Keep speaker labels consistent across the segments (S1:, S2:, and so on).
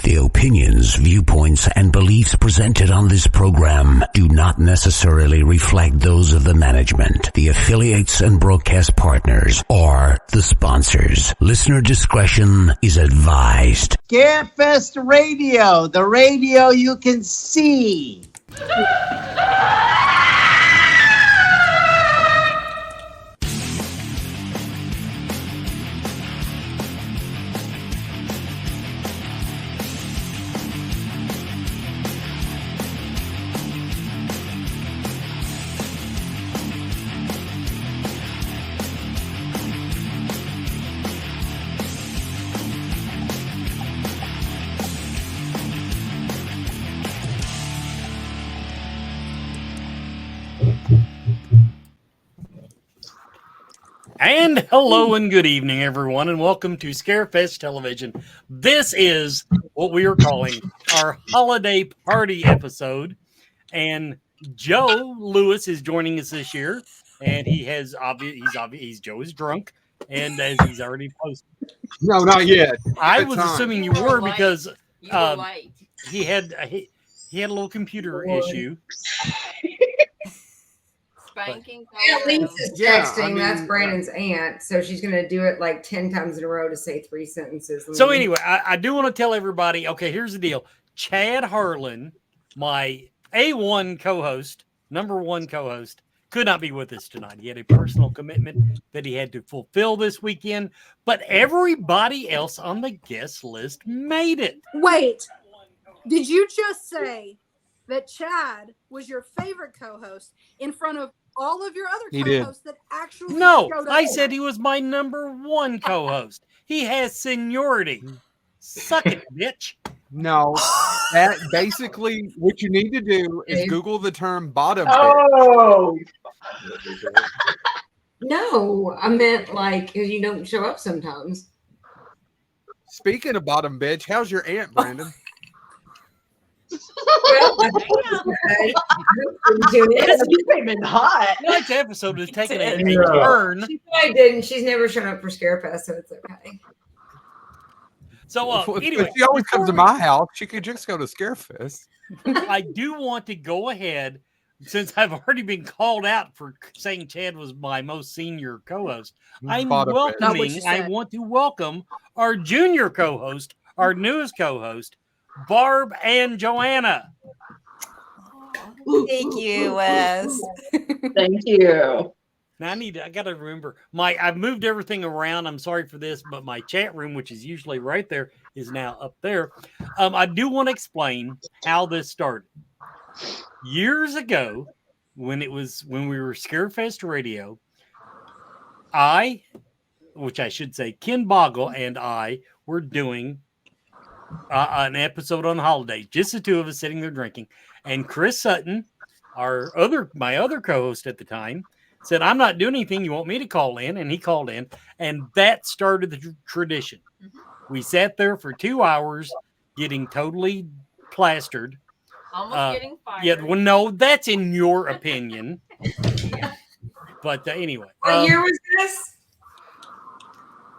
S1: The opinions, viewpoints, and beliefs presented on this program do not necessarily reflect those of the management, the affiliates and broadcast partners, or the sponsors. Listener discretion is advised.
S2: Scarefest Radio, the radio you can see.
S3: And hello and good evening, everyone, and welcome to Scarefest Television. This is what we are calling our holiday party episode, and Joe Lewis is joining us this year, and Joe is drunk, and as he's already posted.
S4: No, not yet.
S3: I was assuming you were because he had a little computer issue.
S5: Aunt Lisa's texting. That's Brandon's aunt, so she's going to do it like 10 times in a row to say 3 sentences.
S3: So anyway, I do want to tell everybody, okay, here's the deal. Chad Harlan, my A1 co-host, number one co-host, could not be with us tonight. He had a personal commitment that he had to fulfill this weekend, but everybody else on the guest list made it.
S6: Wait, did you just say that Chad was your favorite co-host in front of all of your other co-hosts that actually
S3: No,
S6: showed up?
S3: I said he was my number one co-host. He has seniority. Suck it, bitch.
S4: No, that basically what you need to do is Google the term bottom.
S5: Oh, no, I meant like you don't show up sometimes.
S4: Speaking of bottom bitch, how's your aunt, Brandon?
S5: Well,
S7: you came in hot.
S3: Tonight's episode is taking a turn.
S5: She probably didn't. She's never shown up for Scarefest, so it's okay.
S3: So anyway,
S4: if she always comes to my house, she could just go to Scarefest.
S3: I do want to go ahead, since I've already been called out for saying Chad was my most senior co-host. I want to welcome our junior co-host, our newest co-host, Barb and Joanna.
S8: Thank you, Wes.
S7: Thank you.
S3: Now I gotta remember I've moved everything around. I'm sorry for this, but my chat room, which is usually right there, is now up there. I do want to explain how this started. Years ago, when we were Scarefest Radio, Ken Boggle and I were doing an episode on the holidays, just the two of us sitting there drinking, and Chris Sutton, my other co-host at the time, said, "I'm not doing anything. You want me to call in?" And he called in, and that started the tradition. Mm-hmm. We sat there for 2 hours, getting totally plastered,
S8: almost getting fired.
S3: Yeah, well, no, that's in your opinion. But anyway,
S5: what year was this?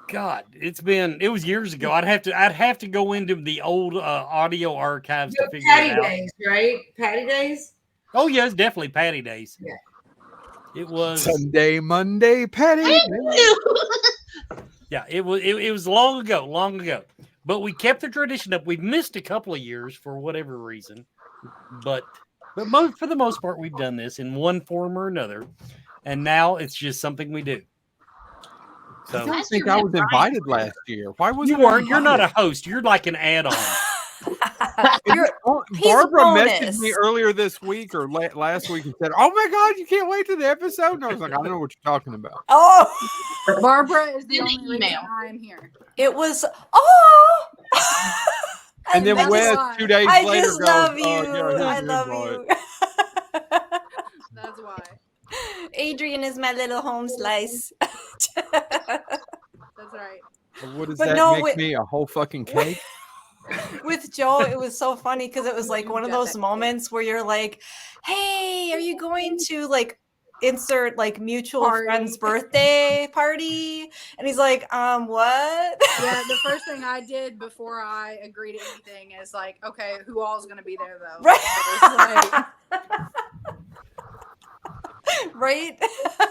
S3: God, it was years ago. I'd have to go into the old audio archives to figure it out.
S5: Patty days, right? Patty days?
S3: Oh, yeah, it's definitely Patty days.
S5: Yeah.
S3: It was
S4: Sunday, Monday, Patty.
S3: Yeah, it was long ago. But we kept the tradition up. We've missed a couple of years for whatever reason. But for the most part, we've done this in one form or another. And now it's just something we do. So,
S4: I don't think I was invited last year. Why was
S3: you weren't? You're not a host. You're like an add-on.
S4: Barbara messaged me earlier this week or last week and said, "Oh my God, you can't wait to the episode." And I was like, "I don't know what you're talking about."
S6: Oh, Barbara is the only reason I'm here.
S8: It was
S4: and then Wes 2 days later goes,
S8: love you.
S4: Yeah,
S8: I love you.
S6: That's why.
S8: Adrian is my little home slice.
S6: That's right.
S4: What does that make me? A whole fucking cake?
S8: With Joe, it was so funny because it was like one of those moments where you're like, "Hey, are you going to like insert like mutual
S6: Party.
S8: friend's birthday party, and he's like, what?
S6: Yeah, the first thing I did before I agreed to anything is like, okay, who all is going to be there though?
S8: Right. Right.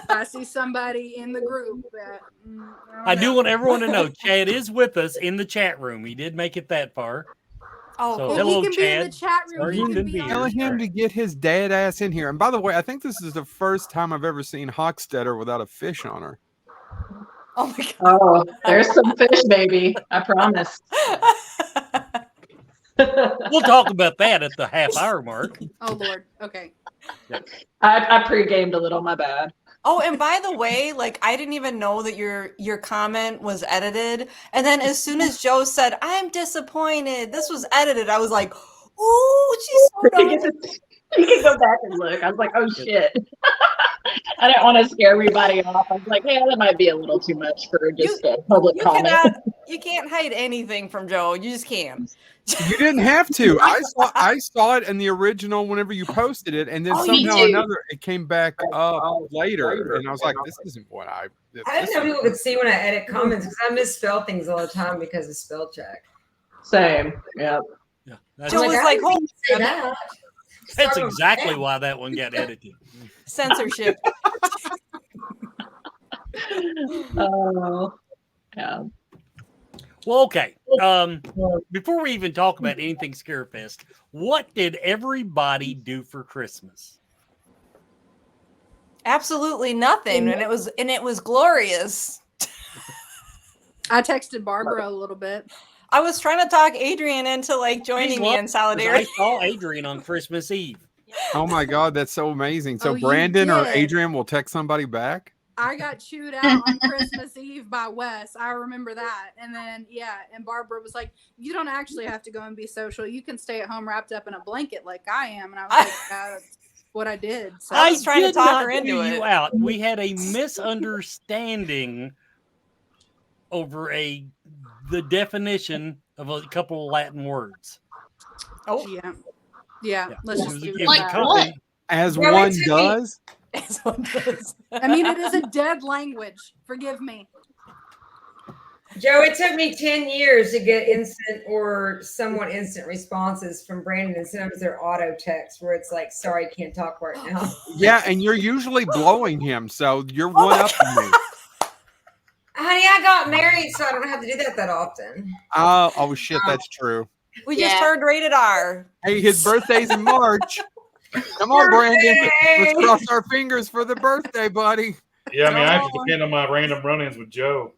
S6: I see somebody in the group that
S3: I do want everyone to know Chad is with us in the chat room. He did make it that far.
S8: Oh,
S3: So,
S8: cool.
S3: hello,
S6: he can be in the
S3: Chad.
S6: chat room.
S3: Sorry
S6: He
S3: you
S6: can
S3: couldn't
S6: be
S3: be
S6: on
S3: here.
S4: Tell
S6: the
S4: him to get his dad ass in here. And by the way, I think this is the first time I've ever seen Hochstetter without a fish on her.
S8: Oh my god.
S7: Oh, there's some fish, baby. I promise.
S3: We'll talk about that at the half-hour mark.
S6: Oh Lord. Okay.
S7: I pre-gamed a little. My bad.
S8: Oh, and by the way, like I didn't even know that your comment was edited. And then as soon as Joe said, "I'm disappointed," this was edited. I was like, "Ooh, she's so dumb."
S7: You can go back and look. I was like, oh shit. I didn't want to scare everybody off. I was like, yeah, that might be a little too much for just a public comment.
S8: You can't hide anything from Joe. You just can't.
S4: You didn't have to. I saw it in the original whenever you posted it, and then somehow or another it came back up later, and I was like, "This isn't what I."
S5: I didn't know people could see when I edit comments because I misspell things all the time because of spell check.
S7: Same. Yeah.
S8: Joe was like,
S5: "Oh, say that."
S3: That's exactly why that one got edited.
S8: Censorship.
S7: Oh, yeah.
S3: Well, okay. Before we even talk about anything Scarefest, what did everybody do for Christmas?
S8: Absolutely nothing, and it was glorious.
S6: I texted Barbara a little bit.
S8: I was trying to talk Adrian into like joining me in solidarity.
S3: I saw Adrian on Christmas Eve.
S4: Oh my god, that's so amazing! So
S6: Oh, you
S4: Brandon or
S6: did.
S4: Adrian will text somebody back.
S6: I got chewed out on Christmas Eve by Wes. I remember that. And then, and Barbara was like, you don't actually have to go and be social. You can stay at home wrapped up in a blanket like I am. And I was like, that's what I did. So
S8: I was trying to
S3: did
S8: talk
S3: not
S8: her into
S3: chew
S8: it.
S3: you out. We had a misunderstanding over the definition of a couple of Latin words.
S8: Oh,
S6: yeah. Let's just do
S7: Like
S6: that.
S7: what?
S4: As
S5: Yeah,
S4: one
S5: it took
S4: does.
S6: I mean, it is a dead language. Forgive me.
S5: Joe, it took me 10 years to get instant or somewhat instant responses from Brandon, and sometimes they're auto text where it's like, sorry, can't talk right now.
S4: Yeah, and you're usually blowing him, so you're one up on me.
S5: Honey, I got married, so I don't have to do that often.
S4: Oh shit, that's true.
S8: we just turned rated R.
S4: Hey, his birthday's in March. Come on, Brandon. Let's cross our fingers for the birthday, buddy.
S9: Yeah, I mean, I have to depend on my random run-ins with Joe.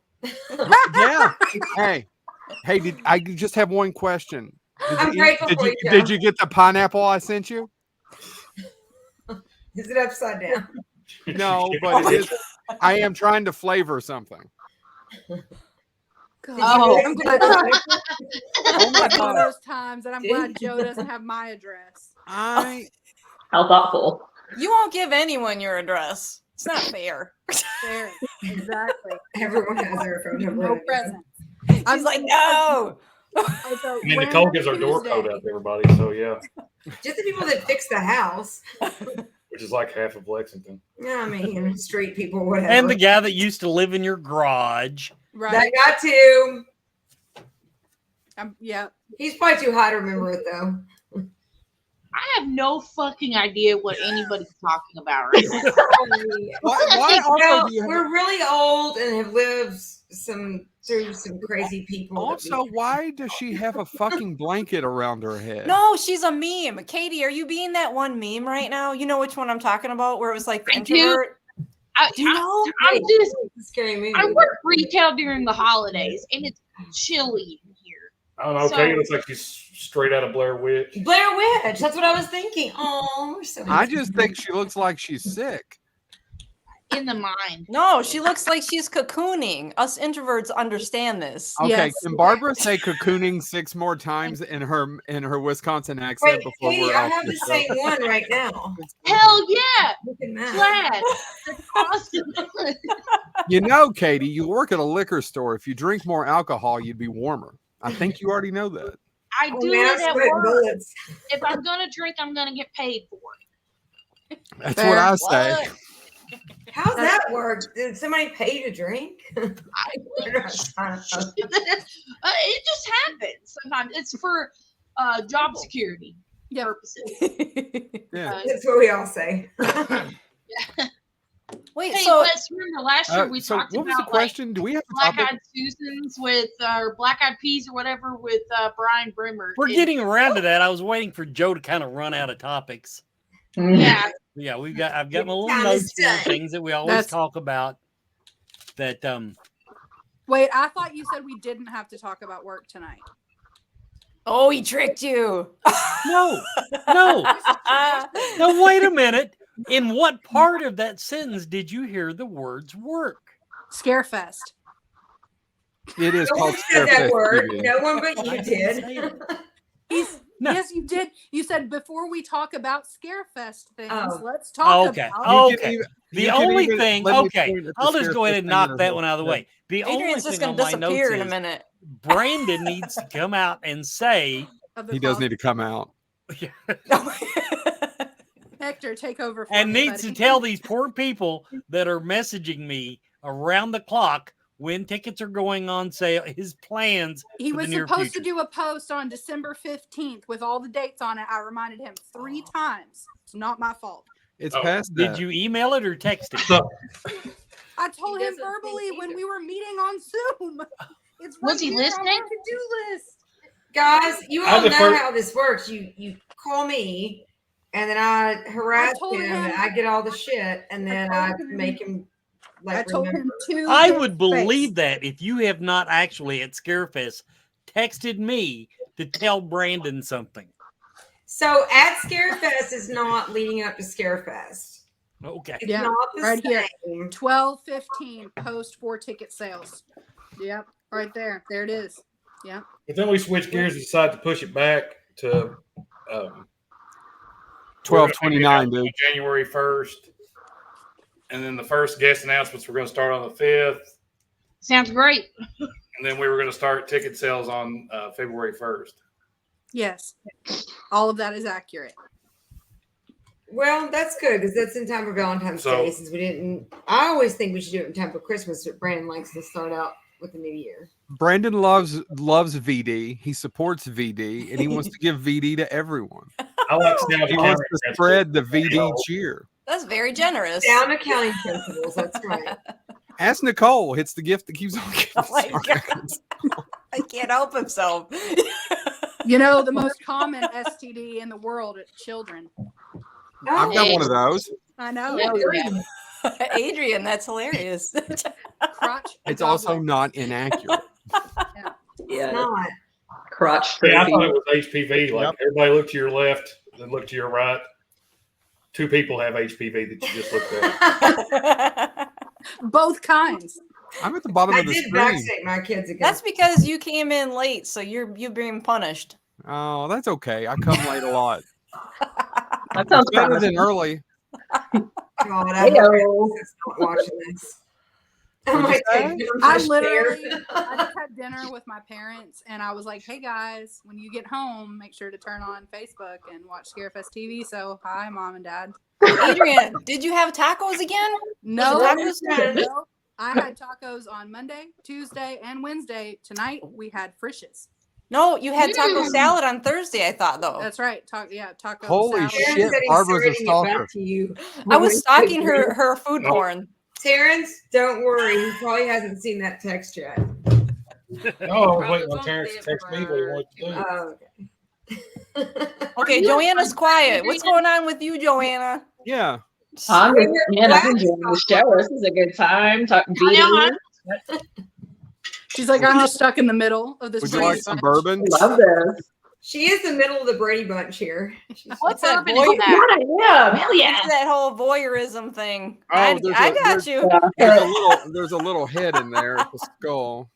S4: Yeah. Hey, did I just have one question?
S5: I'm grateful for you, Joe.
S4: Did you get the pineapple I sent you?
S5: Is it upside down?
S4: No, but it is. I am trying to flavor something.
S6: God, I'm glad.
S4: Oh my
S6: One of
S4: god.
S6: those times that I'm glad Joe doesn't have my address.
S7: How thoughtful.
S8: You won't give anyone your address. It's not fair.
S6: There, exactly.
S5: Everyone has their phone number.
S6: No present.
S8: She's like, no.
S9: I mean, Nicole gives our door code out to everybody, so yeah.
S5: Just the people that fix the house.
S9: Which is like half of Lexington.
S5: Yeah, I mean, street people, whatever.
S3: And the guy that used to live in your garage.
S6: Right.
S5: That got to.
S6: Yeah.
S5: He's probably too high to remember it, though.
S10: I have no fucking idea what anybody's talking about right now.
S5: We're really old and have lived through some crazy people.
S4: Also, why does she have a fucking blanket around her head?
S8: No, she's a meme. Katie, are you being that one meme right now? You know which one I'm talking about, where it was like the introvert?
S10: Do you know? I'm just
S5: scary movie.
S10: I work retail during the holidays, and it's chilly in here.
S9: I don't know.
S10: So-
S9: Katie looks like she's straight out of Blair Witch.
S5: Blair Witch. That's what I was thinking. Oh, we're so.
S4: I just think she looks like she's sick.
S10: In the mind.
S8: No, she looks like she's cocooning. Us introverts understand this.
S4: Okay,
S6: Yes.
S4: can Barbara say cocooning 6 more times in her Wisconsin accent
S5: Wait,
S4: before
S5: Katie,
S4: we're
S5: I
S4: off
S5: have
S4: the
S5: the
S4: show?
S5: same one right now.
S10: Hell yeah!
S5: Look at that.
S10: Glad. That's awesome.
S4: You know, Katie, you work at a liquor store. If you drink more alcohol, you'd be warmer. I think you already know that.
S10: I
S5: Oh,
S10: do
S5: man,
S10: it
S5: I'm
S10: at
S5: sweating
S10: work.
S5: bullets.
S10: If I'm gonna drink, I'm gonna get paid for it.
S4: That's
S6: Fair.
S4: what I say.
S5: How's that work? Did somebody pay you to drink?
S10: It just happens sometimes. It's for job security purposes.
S4: Yeah.
S5: That's what we all say.
S8: Wait,
S10: Hey,
S8: so
S10: let's remember last year we talked
S4: what was the
S10: about
S4: question? Do we have a
S10: Black
S4: topic?
S10: Eyed Susans with or Black Eyed Peas or whatever with Brian Brimmer.
S3: We're getting around to that. I was waiting for Joe to kind of run out of topics.
S10: Yeah.
S3: Yeah, I've got my little notes here, things that we always talk about. That
S6: Wait, I thought you said we didn't have to talk about work tonight.
S8: Oh, he tricked you.
S3: No. Now wait a minute. In what part of that sentence did you hear the words work?
S6: Scarefest.
S4: It is
S5: No
S4: called
S5: one said that
S4: Scarefest
S5: word.
S4: TV.
S5: No one but you did.
S6: Yes, you did. You said before we talk about Scarefest things, let's talk
S3: Oh,
S6: about.
S3: okay. The only thing. Okay, I'll just go ahead and knock that one out of the way. The only
S8: Adrian's just
S3: thing
S8: gonna
S3: on my notes
S8: disappear in a
S3: is
S8: minute.
S3: Brandon needs to come out and say
S4: He does need to come out.
S6: Hector, take over. For
S3: and
S6: me,
S3: needs
S6: buddy.
S3: to tell these poor people that are messaging me around the clock when tickets are going on sale his plans.
S6: He
S3: for
S6: was
S3: the near
S6: supposed
S3: future.
S6: to do a post on December 15th with all the dates on it. I reminded him 3 times. It's not my fault.
S4: It's past
S3: Did
S4: that.
S3: you email it or text it?
S6: I told him verbally when we were meeting on Zoom. It's right
S10: Was he
S6: here
S10: listening?
S6: on our to-do list.
S5: Guys, you all know how this works. You call me, and then I harass him, and I get all the shit, and then I make him like
S6: I told him
S5: remember.
S3: I would believe that if you have not actually at Scarefest texted me to tell Brandon something.
S5: So at Scarefest is not leading up to Scarefest.
S3: Okay.
S5: It's not the
S6: right
S5: same.
S6: here. 12:15 post for ticket sales. Yep, right there. There it is. Yeah.
S9: But then we switched gears and decided to push it back to
S4: 12/29, dude.
S9: January 1st. And then the first guest announcements were going to start on the 5th.
S10: Sounds great.
S9: And then we were going to start ticket sales on February 1st.
S6: Yes. All of that is accurate.
S5: Well, that's good because that's in time for Valentine's Day. Since we didn't, I always think we should do it in time for Christmas. But Brandon likes to start out with the new year.
S4: Brandon loves VD. He supports VD, and he wants to give VD to everyone.
S9: I like
S4: He wants to spread the VD cheer.
S8: That's very generous.
S5: Sound accounting principles. That's right.
S4: Ask Nicole. It's the gift that keeps on giving.
S8: Oh my God. I can't help himself.
S6: You know, the most common STD in the world is children.
S4: I've got one of those.
S6: I know.
S8: Adrian, that's hilarious.
S6: Crotch.
S4: It's also not inaccurate.
S7: Yeah.
S5: Not.
S7: Crotch.
S9: Yeah, I thought it was HPV. Like everybody look to your left, then look to your right. 2 people have HPV that you just looked at.
S6: Both kinds.
S4: I'm at the bottom
S5: I
S4: of the
S5: did
S4: screen.
S5: vaccinate my kids again.
S8: That's because you came in late, so you're being punished.
S4: Oh, that's okay. I come late a lot.
S7: That sounds
S4: better than early.
S5: God, I hope it's not watching this.
S6: I literally, I just had dinner with my parents, and I was like, "Hey guys, when you get home, make sure to turn on Facebook and watch Scarefest TV." So, hi, Mom and Dad.
S8: Adrian, did you have tacos again?
S6: No,
S8: Was it tacos?
S6: no. I had tacos on Monday, Tuesday, and Wednesday. Tonight we had Frisch's.
S8: No, you had taco salad on Thursday, I thought, though.
S6: That's right. Taco.
S4: Holy
S6: salad.
S4: shit, Barbara's a stalker.
S8: I was stalking her food porn.
S5: Terrence, don't worry. He probably hasn't seen that text yet.
S9: Oh, wait, well, Terrence text me what he wants to do.
S5: Oh, okay.
S8: Okay, Joanna's quiet. What's going on with you, Joanna?
S4: Yeah.
S7: I'm enjoying the show. This is a good time. Talking BD.
S6: She's like, I'm just stuck in the middle of this.
S4: Would you like some bourbon?
S7: Love this.
S5: She is the middle of the Brady Bunch here.
S8: What's that
S10: bourbon
S8: voy-
S10: is that?
S7: Yeah, hell yeah.
S8: What's that whole voyeurism thing?
S4: Oh,
S8: I got you.
S4: There's a little head in there at the skull.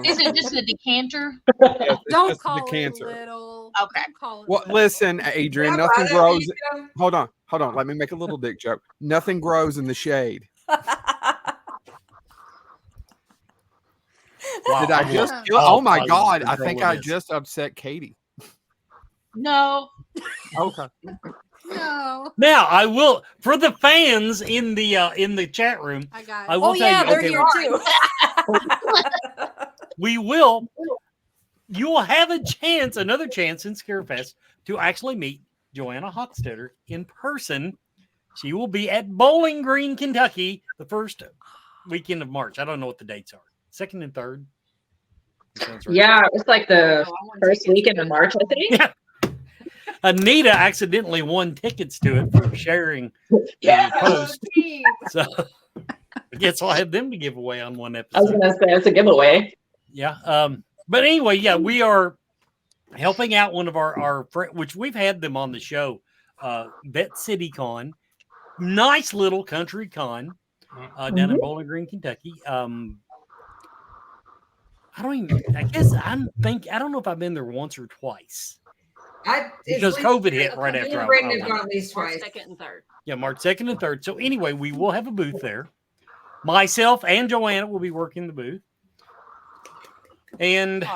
S10: Is it just a decanter?
S4: Yeah,
S6: Don't
S4: just
S6: call
S4: the
S6: it
S4: cancer.
S6: little.
S10: Okay.
S6: Don't call it
S4: Well,
S6: little.
S4: listen, Adrian,
S5: Yeah,
S4: nothing
S5: but
S4: grows.
S5: you go.
S4: Hold on. Let me make a little dick joke. Nothing grows in the shade. Did I just? Oh my God! I think I just upset Katie.
S10: No.
S4: Okay.
S6: No.
S3: Now I will for the fans in the chat room.
S6: I
S3: will tell you.
S8: They're here too.
S3: We will. You will have another chance in Scarefest to actually meet Joanna Hochstetter in person. She will be at Bowling Green, Kentucky, the first weekend of March. I don't know what the dates are. 2nd and 3rd. Right.
S7: Yeah, it's like the first weekend of March, I think.
S3: Yeah. Anita accidentally won tickets to it for sharing the post. So I guess I'll have them to give away on one episode.
S7: I was going to say, it's a giveaway.
S3: Yeah. But anyway, yeah, we are helping out one of our friends, which we've had them on the show, Vet City Con. Nice little country con down in Bowling Green, Kentucky. I don't know if I've been there once or twice. Because COVID hit right after I went.
S5: At least twice.
S8: March 2nd and 3rd.
S3: Yeah, March 2nd and 3rd. So anyway, we will have a booth there. Myself and Joanna will be working the booth. And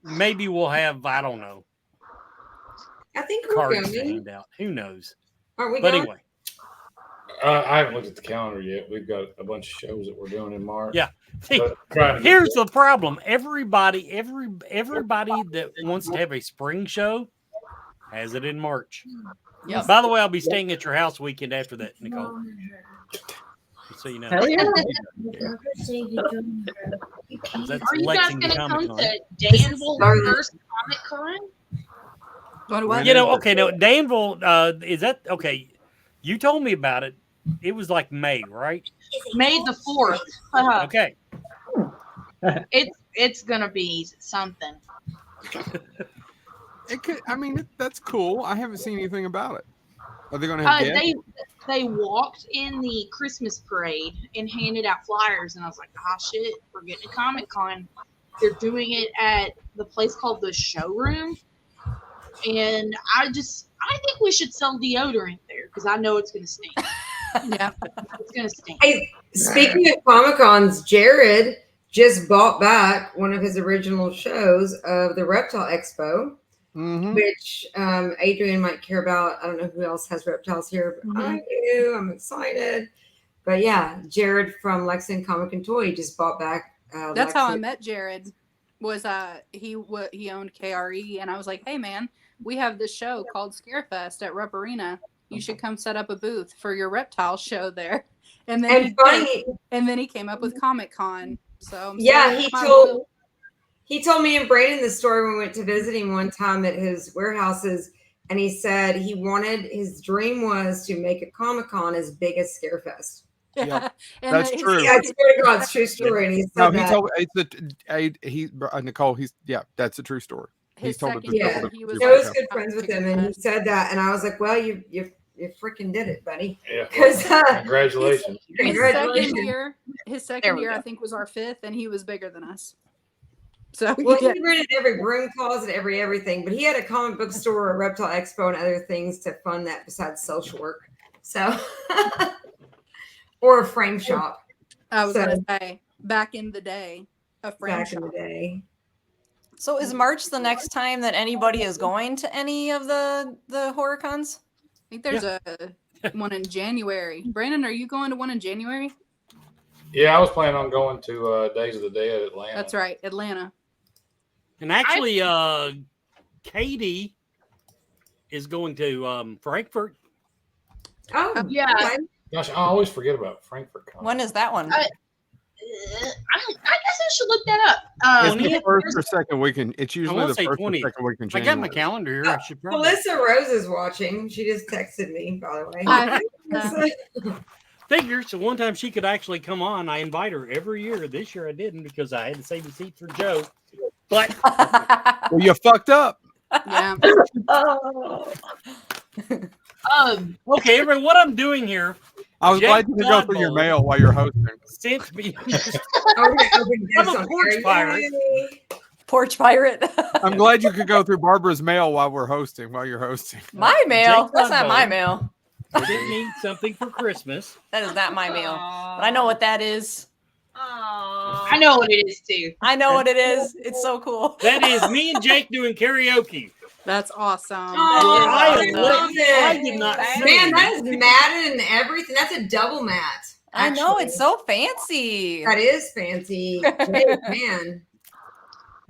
S3: maybe we'll have, I don't know.
S5: I think
S3: cards to hand out. Who knows?
S5: Are we
S3: but
S5: going?
S3: Anyway.
S9: I haven't looked at the calendar yet. We've got a bunch of shows that we're doing in March.
S3: Yeah. See, here's the problem. Everybody that wants to have a spring show has it in March.
S8: Yep.
S3: By the way, I'll be staying at your house weekend after that, Nicole. So you know.
S7: Hell yeah.
S3: That's
S10: Are you guys going to come
S3: Comic-Con.
S10: to Danville first Comic Con?
S3: You know, okay, no, Danville, is that okay? You told me about it. It was like May, right?
S10: May the 4th.
S3: Okay.
S10: It's gonna be something.
S4: It could. I mean, that's cool. I haven't seen anything about it. Are they going to have guests?
S10: They walked in the Christmas parade and handed out flyers, and I was like, shit, we're getting a Comic Con. They're doing it at the place called the Showroom, and I think we should sell deodorant there because I know it's gonna stink.
S6: Yeah,
S10: it's gonna stink.
S5: Hey, speaking of Comic Cons, Jared just bought back one of his original shows of the Reptile Expo, which Adrian might care about. I don't know who else has reptiles here, but I do. I'm excited. But yeah, Jared from Lexington Comic and Toy just bought back.
S6: That's how I met Jared. Was he owned KRE, and I was like, hey man, we have this show called Scarefest at Rep Arena. You should come set up a booth for your reptile show there. And then he came up with Comic Con. So
S5: yeah, he told me and Brandon the story when we went to visit him one time at his warehouses, and he said his dream was to make a Comic Con as big as Scarefest.
S6: Yeah,
S4: that's true.
S5: Yeah, I swear to God, it's true story. And he said
S4: Nicole. That's a true story. He's told it.
S5: Yeah, he was good friends with him, and he said that, and I was like, well, you freaking did it, buddy.
S9: Yeah.
S5: Because
S9: congratulations.
S6: His second year, I think, was our 5th, and he was bigger than us. So
S5: he rented every broom closet, everything, but he had a comic book store, a reptile expo, and other things to fund that besides social work. So, or a frame shop.
S6: I was going to say, back in the day, a frame shop.
S5: Back in the day.
S8: So is March the next time that anybody is going to any of the horror cons?
S6: I think there's a one in January. Brandon, are you going to one in January?
S9: Yeah, I was planning on going to Days of the Dead at Atlanta.
S6: That's right, Atlanta.
S3: And actually, Katie is going to Frankfurt.
S5: Oh,
S10: yeah.
S9: Gosh, I always forget about Frankfurt Con.
S8: When is that one?
S10: I guess I should look that up.
S4: It's the first or second weekend. It's usually the first
S3: 20th.
S4: or second week in
S3: I
S4: January.
S3: got my calendar here. I should probably.
S5: Melissa Rose is watching. She just texted me, by the way.
S3: Figure. So one time she could actually come on. I invite her every year. This year I didn't because I had to save a seat for Joe. But
S4: well, you fucked up.
S6: Yeah.
S3: Okay, everybody. What I'm doing here.
S4: I was glad you could go through your mail while you're hosting.
S3: Sent me.
S5: I'm
S3: a porch pirate.
S8: Porch pirate.
S4: I'm glad you could go through Barbara's mail while you're hosting.
S8: My mail? That's not my mail.
S3: I didn't need something for Christmas.
S8: That is not my mail. But I know what that is.
S10: I know what it is too.
S8: I know what it is. It's so cool.
S3: That is me and Jake doing karaoke.
S6: That's awesome.
S5: Oh,
S3: I did not see
S5: Man,
S3: it.
S5: that is matted and everything. That's a double mat.
S8: I know,
S5: actually.
S8: it's so fancy.
S5: That is fancy. Man,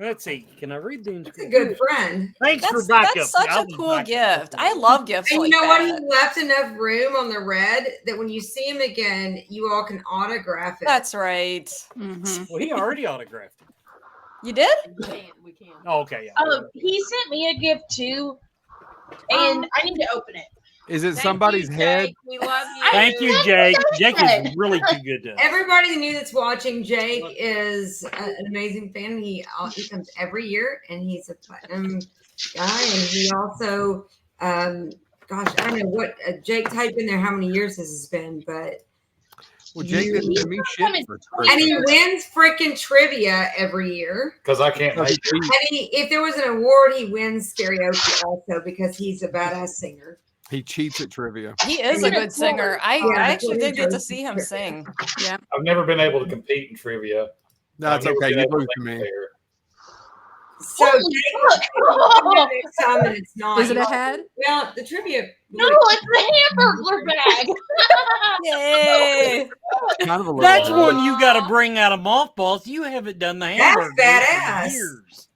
S3: Let's see. Can I read the
S5: that's a good friend.
S3: Thanks for backup.
S8: That's such a cool gift. I love gifts
S5: And
S8: like
S5: you know what?
S8: that.
S5: He left enough room on the red that when you see him again, you all can autograph it.
S8: That's right.
S6: Mm-hmm.
S3: Well, he already autographed it.
S8: You did?
S10: We can't.
S3: Oh, okay. Yeah.
S10: He sent me a gift too, and I need to open it.
S4: Is it
S10: Thank
S4: somebody's
S10: you,
S4: head?
S10: Jake. We love you.
S3: Thank you, Jake. Jake is really too good to us.
S5: Everybody new that's watching, Jake is an amazing fan. He comes every year, and he's a platinum guy. And he also, gosh, I don't know what Jake type in there how many years this has been, but
S4: Well, Jake didn't give me shit for
S5: and he
S4: Christmas.
S5: wins freaking trivia every year.
S9: Because I can't make it.
S5: And if there was an award, he wins karaoke also because he's a badass singer.
S4: He cheats at trivia.
S8: He is a good singer. I actually did get to see him sing.
S6: Yeah.
S9: I've never been able to compete in trivia.
S4: That's
S9: I've never
S4: okay.
S9: been
S4: You
S9: able to
S4: lose to
S9: make
S4: me.
S9: it there.
S5: So next time and it's not.
S6: Is it a head?
S5: Well, the trivia.
S10: No, it's the Hamburglar bag.
S8: Yay!
S4: Kind of a little
S3: That's
S4: odd.
S3: one you got to bring out of mothballs. You haven't done the hamburger
S5: badass.
S3: in years.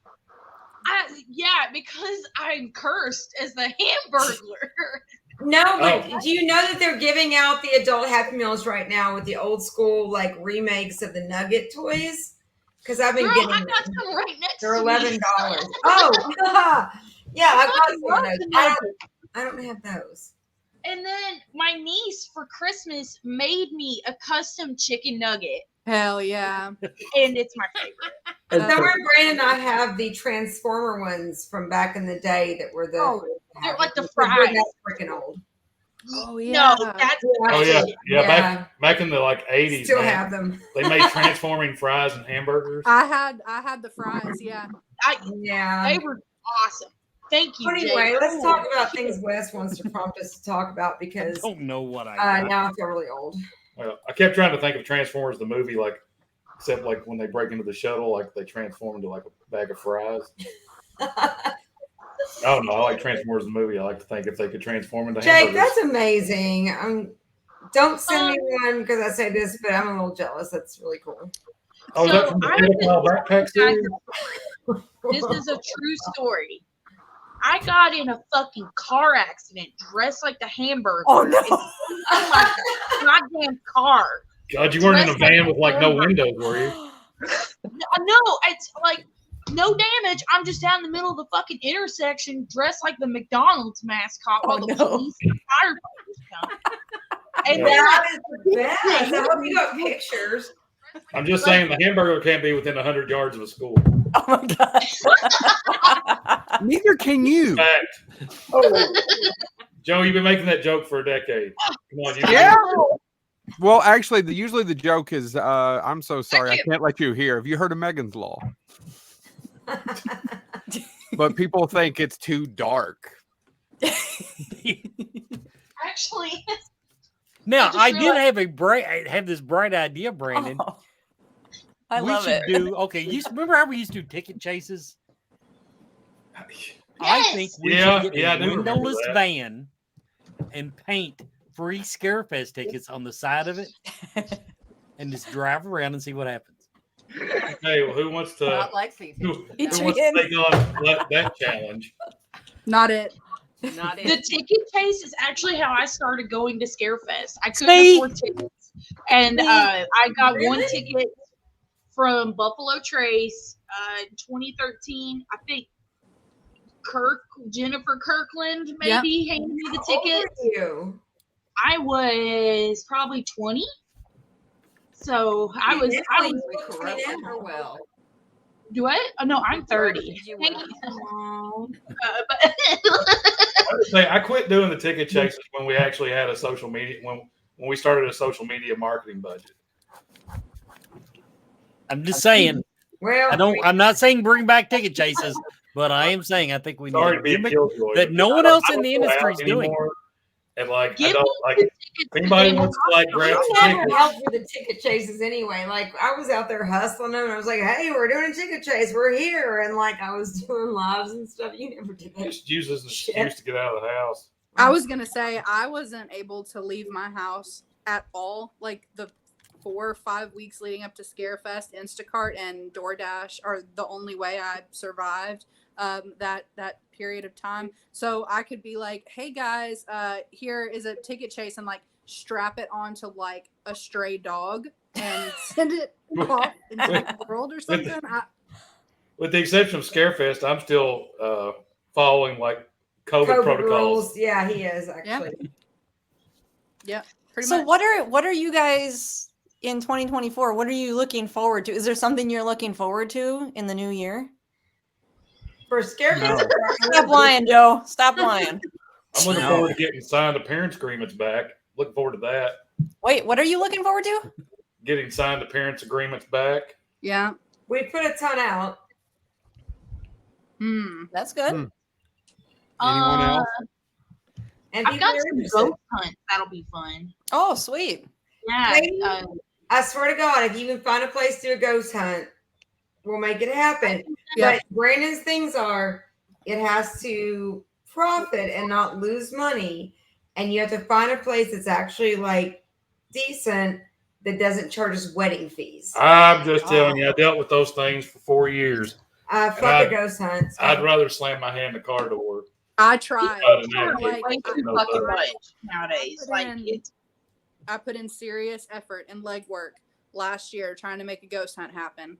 S10: Yeah, because I'm cursed as the Hamburglar.
S5: No, but do you know that they're giving out the adult Happy Meals right now with the old school like remakes of the Nugget toys? Because I've been
S10: Girl,
S5: getting
S10: I
S5: them.
S10: got some right next
S5: They're
S10: to me.
S5: $11. Oh, yeah, I've got
S10: I
S5: some
S10: love
S5: of those.
S10: the
S5: I
S10: Nugget.
S5: don't have those.
S10: And then my niece for Christmas made me a custom chicken nugget,
S6: Hell yeah.
S10: and it's my favorite.
S5: Somewhere Brandon and I have the Transformer ones from back in the day that were the
S10: They're like the
S5: They're
S10: fries.
S5: That's freaking old.
S6: Oh yeah.
S10: No, that's
S9: Oh yeah. Back in the like 80s.
S5: Still
S9: man,
S5: have them.
S9: They made transforming fries and hamburgers.
S6: I had the fries, yeah.
S5: Yeah.
S10: They were awesome. Thank you.
S5: Anyway,
S10: Jake.
S5: let's talk about things Wes wants to prompt us to talk about because
S3: I don't know what I got.
S5: now I feel really old.
S9: I kept trying to think of Transformers the movie, like except like when they break into the shuttle, like they transform into like a bag of fries. I don't know. I like Transformers the movie. I like to think if they could transform into
S5: Jake,
S9: hamburgers.
S5: that's amazing. Don't send me one because I say this, but I'm a little jealous. That's really cool.
S9: Oh,
S10: So
S9: that's from the
S10: I
S9: pedophile backpack series?
S10: This is a true story. I got in a fucking car accident dressed like the Hamburger.
S8: Oh, no.
S10: In my goddamn car.
S9: God, you weren't in a
S10: Dressed
S9: van
S10: like
S9: with like no
S10: hamburger.
S9: windows, were you?
S10: No, it's like no damage. I'm just down in the middle of the fucking intersection dressed like the McDonald's mascot while the police and firefighters come. And then
S5: That is the best. I hope you got pictures.
S9: I'm just saying the hamburger can't be within 100 yards of a school.
S8: Oh my god.
S4: Neither can you.
S9: Fact. Joe, you've been making that joke for a decade. Come on, you.
S4: Yeah. Well, actually, usually the joke is, "I'm so sorry, I can't let you hear." Have you heard of Megan's Law? But people think it's too dark.
S10: actually,
S3: Now
S10: just
S3: I did
S10: realized-
S3: have this bright idea, Brandon.
S8: Oh, I
S3: we
S8: love
S3: should
S8: it.
S3: do remember how we used to do ticket chases? I think we should get
S9: I
S3: a
S9: do remember
S3: windowless
S9: that.
S3: van and paint free Scarefest tickets on the side of it and just drive around and see what happens.
S9: Okay, well, who wants to?
S8: Not Lexi.
S9: Who wants
S8: Adrian.
S9: to take on that challenge?
S6: Not it.
S8: Not
S10: the
S8: it.
S10: ticket chase is actually how I started going to Scarefest. I couldn't
S3: See?
S10: afford tickets, and I got one
S5: Really?
S10: ticket from Buffalo Trace in 2013. I think Jennifer Kirkland maybe handed me the
S5: How old
S10: ticket.
S5: are you?
S10: I was probably 20. So I was
S8: well.
S10: do I? Oh no, I'm 30.
S8: You
S10: Thank
S8: will.
S10: you.
S9: I would say I quit doing the ticket chases when we actually had a social media when we started a social media marketing budget.
S3: I'm just saying.
S5: Well,
S3: I'm not saying bring back ticket chases, but I am saying I think we
S9: Sorry
S3: need
S9: to be a
S3: a gimmick
S9: killjoy
S3: that no one else in the industry is doing.
S9: And like I
S10: Give
S9: don't
S10: me
S9: like
S10: the
S9: Anybody wants to like grab
S5: You
S9: some
S5: never
S9: tickets?
S5: helped with the ticket chases anyway. Like I was out there hustling them, and I was like, "Hey, we're doing a ticket chase. We're here!" And like I was doing lives and stuff. You never did that.
S9: Just use this as an excuse to get out of the house.
S6: I was gonna say I wasn't able to leave my house at all. Like the 4 or 5 weeks leading up to Scarefest, Instacart and DoorDash are the only way I survived that period of time. So I could be like, "Hey guys, here is a ticket chase," and like strap it onto like a stray dog and send it off into the world or something.
S9: With the exception of Scarefest, I'm still following like COVID protocols.
S5: Rules. Yeah, he is actually.
S6: Yeah. Pretty
S8: So
S6: much.
S8: what are you guys in 2024? What are you looking forward to? Is there something you're looking forward to in the new year?
S5: For Scarefest?
S8: No. Stop lying, Joe. Stop lying.
S9: I'm looking forward to getting signed appearance agreements back. Looking forward to that.
S8: Wait, what are you looking forward to?
S9: Getting signed appearance agreements back.
S6: Yeah.
S5: We put a ton out.
S8: That's good.
S4: Anyone else?
S5: And
S10: I've got
S5: people are
S10: some
S5: interested.
S10: ghost hunt. That'll be fun.
S8: Oh, sweet.
S10: Yeah.
S5: Lady, I swear to God, if you can find a place to do a ghost hunt, we'll make it happen.
S6: Yeah.
S5: But Brandon's things are, it has to profit and not lose money. And you have to find a place that's actually like decent that doesn't charge us wedding fees.
S9: I'm just telling you, I dealt with those things for 4 years.
S5: Fuck a ghost hunt.
S9: I'd rather slam my hand in the car door.
S6: I tried.
S10: Like, way too fucking much nowadays.
S6: I put in serious effort and legwork last year trying to make a ghost hunt happen.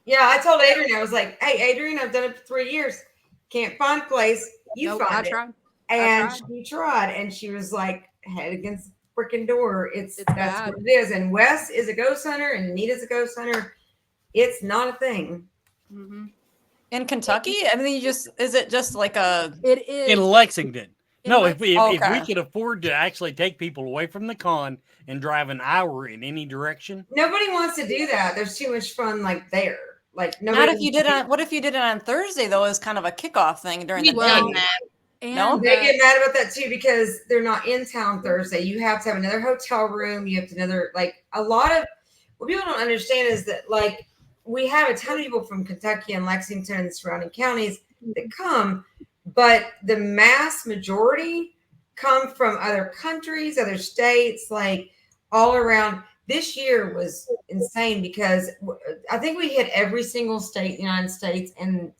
S5: Yeah, I told Adrian, I was like, "Hey, Adrian, I've done it for 3 years. Can't find a place. You find it."
S6: Tried.
S5: And she tried, and she was like, head against the freaking door. That's
S6: bad.
S5: what it is. And Wes is a ghost hunter, and Anita's a ghost hunter. It's not a thing.
S6: Mm-hmm.
S8: In Kentucky? I mean, is it just like a...
S6: It is.
S3: In Lexington. No, if we
S8: Okay.
S3: could afford to actually take people away from the con and drive an hour in any direction.
S5: Nobody wants to do that. There's too much fun like there. Like nobody.
S8: Not if you did it. What if you did it on Thursday though? As kind of a kickoff thing during the
S6: Well,
S8: day.
S6: And
S8: No?
S5: They get mad about that too because they're not in town Thursday. You have to have another hotel room. You have to like a lot of what people don't understand is that like we have a ton of people from Kentucky and Lexington and the surrounding counties that come, but the mass majority come from other countries, other states, like all around. This year was insane because I think we hit every single state in the United States and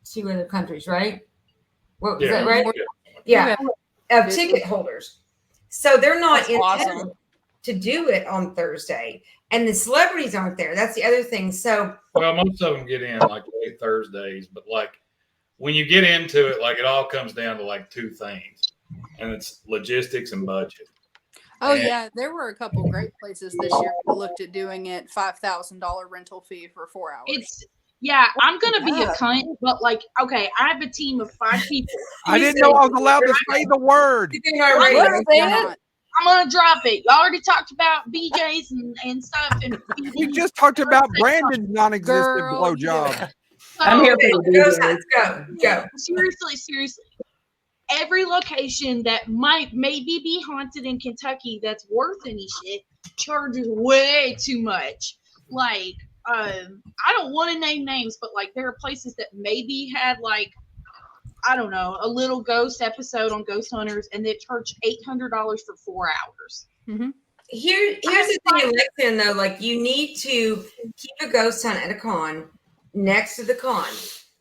S5: 2 other countries, right? What was that, right? Yeah, of ticket holders. So they're not
S8: That's
S5: in
S8: awesome.
S5: town to do it on Thursday, and the celebrities aren't there. That's the other thing. So
S9: Well, most of them get in like late Thursdays, but like when you get into it, like it all comes down to like 2 things, and it's logistics and budget.
S6: Oh yeah, there were a couple great places this year we looked at doing it $5,000 rental fee for 4 hours.
S10: I'm gonna be a cunt, but like, okay, I have a team of 5 people.
S4: I didn't know I was allowed to say the word.
S10: I'm gonna drop it. You already talked about BJs and stuff, and
S4: We just talked about Brandon's non-existent blowjob.
S7: I'm here for the
S5: Go.
S10: Seriously. Every location that might maybe be haunted in Kentucky that's worth any shit charges way too much. Like, I don't want to name names, but like there are places that maybe had like, I don't know, a little ghost episode on Ghost Hunters, and they charge $800 for 4 hours.
S6: Mm-hmm.
S5: Here's the thing in Lexington though, like you need to keep a ghost hunt at a con next to the con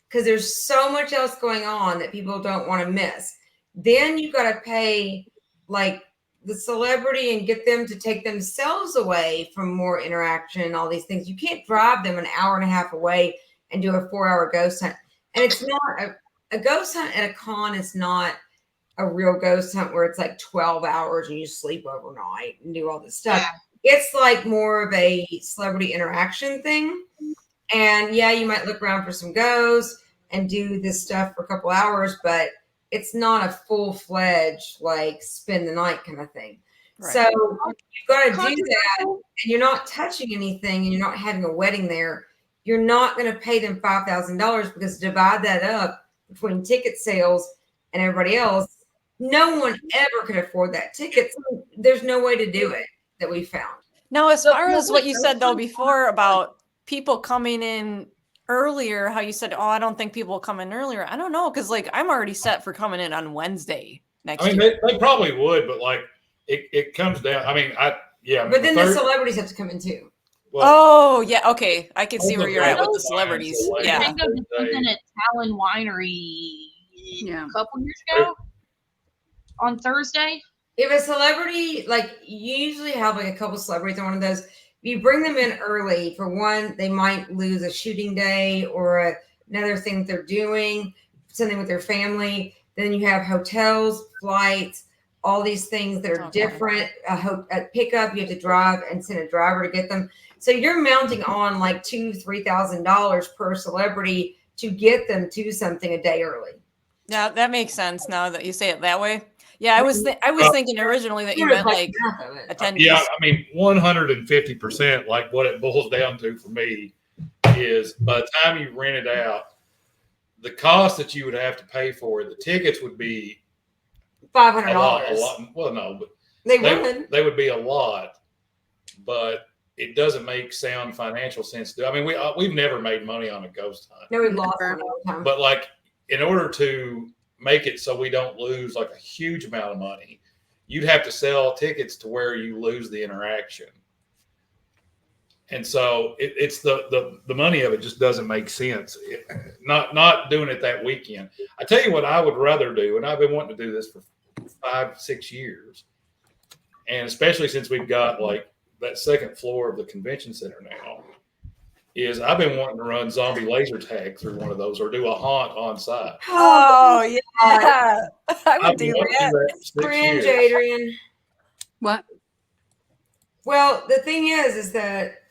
S5: because there's so much else going on that people don't want to miss. Then you got to pay like the celebrity and get them to take themselves away from more interaction and all these things. You can't drive them an hour and a half away and do a 4-hour ghost hunt. And it's not a ghost hunt at a con is not a real ghost hunt where it's like 12 hours and you sleep overnight and do all this stuff.
S10: Yeah.
S5: It's like more of a celebrity interaction thing. And yeah, you might look around for some ghosts and do this stuff for a couple hours, but it's not a full-fledged like spend the night kind of thing.
S8: Right.
S5: So you've got to do that, and you're not touching anything, and you're not having a wedding there. You're not going to pay them $5,000 because divide that up between ticket sales and everybody else. No one ever could afford that. Tickets, there's no way to do it that we found.
S8: Now, as far as what you said though before about people coming in earlier, how you said, "Oh, I don't think people will come in earlier." I don't know, because like I'm already set for coming in on Wednesday next year.
S9: They probably would, but like it comes down. I mean,
S5: But then the celebrities have to come in too.
S8: Well, yeah, okay. I can see where you're at with the celebrities. Yeah.
S10: I think I did something at Talon Winery a couple years ago on Thursday.
S5: If a celebrity, like you usually have like a couple celebrities on one of those, if you bring them in early, for one, they might lose a shooting day or another thing they're doing, something with their family. Then you have hotels, flights, all these things that are different. A pickup, you have to drive and send a driver to get them. So you're mounting on like $2,000-$3,000 per celebrity to get them to something a day early.
S8: Yeah, that makes sense now that you say it that way. Yeah, I was thinking originally that you meant like attendees.
S9: Yeah, I mean 150%. Like what it boils down to for me is by the time you rent it out, the cost that you would have to pay for it, the tickets would be
S5: $500.
S9: A lot. Well, no, but they would be a lot, but it doesn't make sound financial sense to. I mean, we've never made money on a ghost hunt.
S5: No, we've lost money all the time.
S9: But like, in order to make it so we don't lose like a huge amount of money, you'd have to sell tickets to where you lose the interaction. And so it's the money of it just doesn't make sense. Not doing it that weekend. I tell you what I would rather do, and I've been wanting to do this for 5-6 years, and especially since we've got like that second floor of the convention center now, is I've been wanting to run zombie laser tag through one of those or do a haunt on site.
S8: Oh yeah, I would do that.
S5: Cringe, Adrian.
S6: What?
S5: Well, the thing is that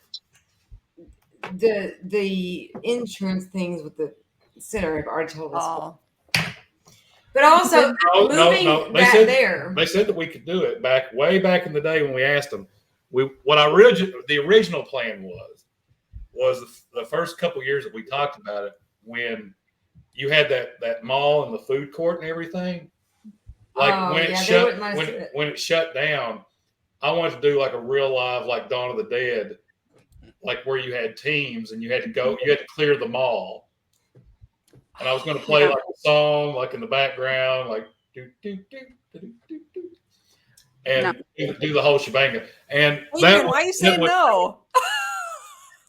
S5: the insurance things with the center have already told us. But also moving there.
S9: They said that we could do it way back in the day when we asked them. The original plan was the first couple years that we talked about it, when you had that mall and the food court and everything. Like when it shut down, I wanted to do like a real live like Dawn of the Dead, like where you had teams and you had to clear the mall. And I was going to play like a song, like in the background, like do do do do do do, and do the whole shebang. And
S8: Adrian, why are you saying no?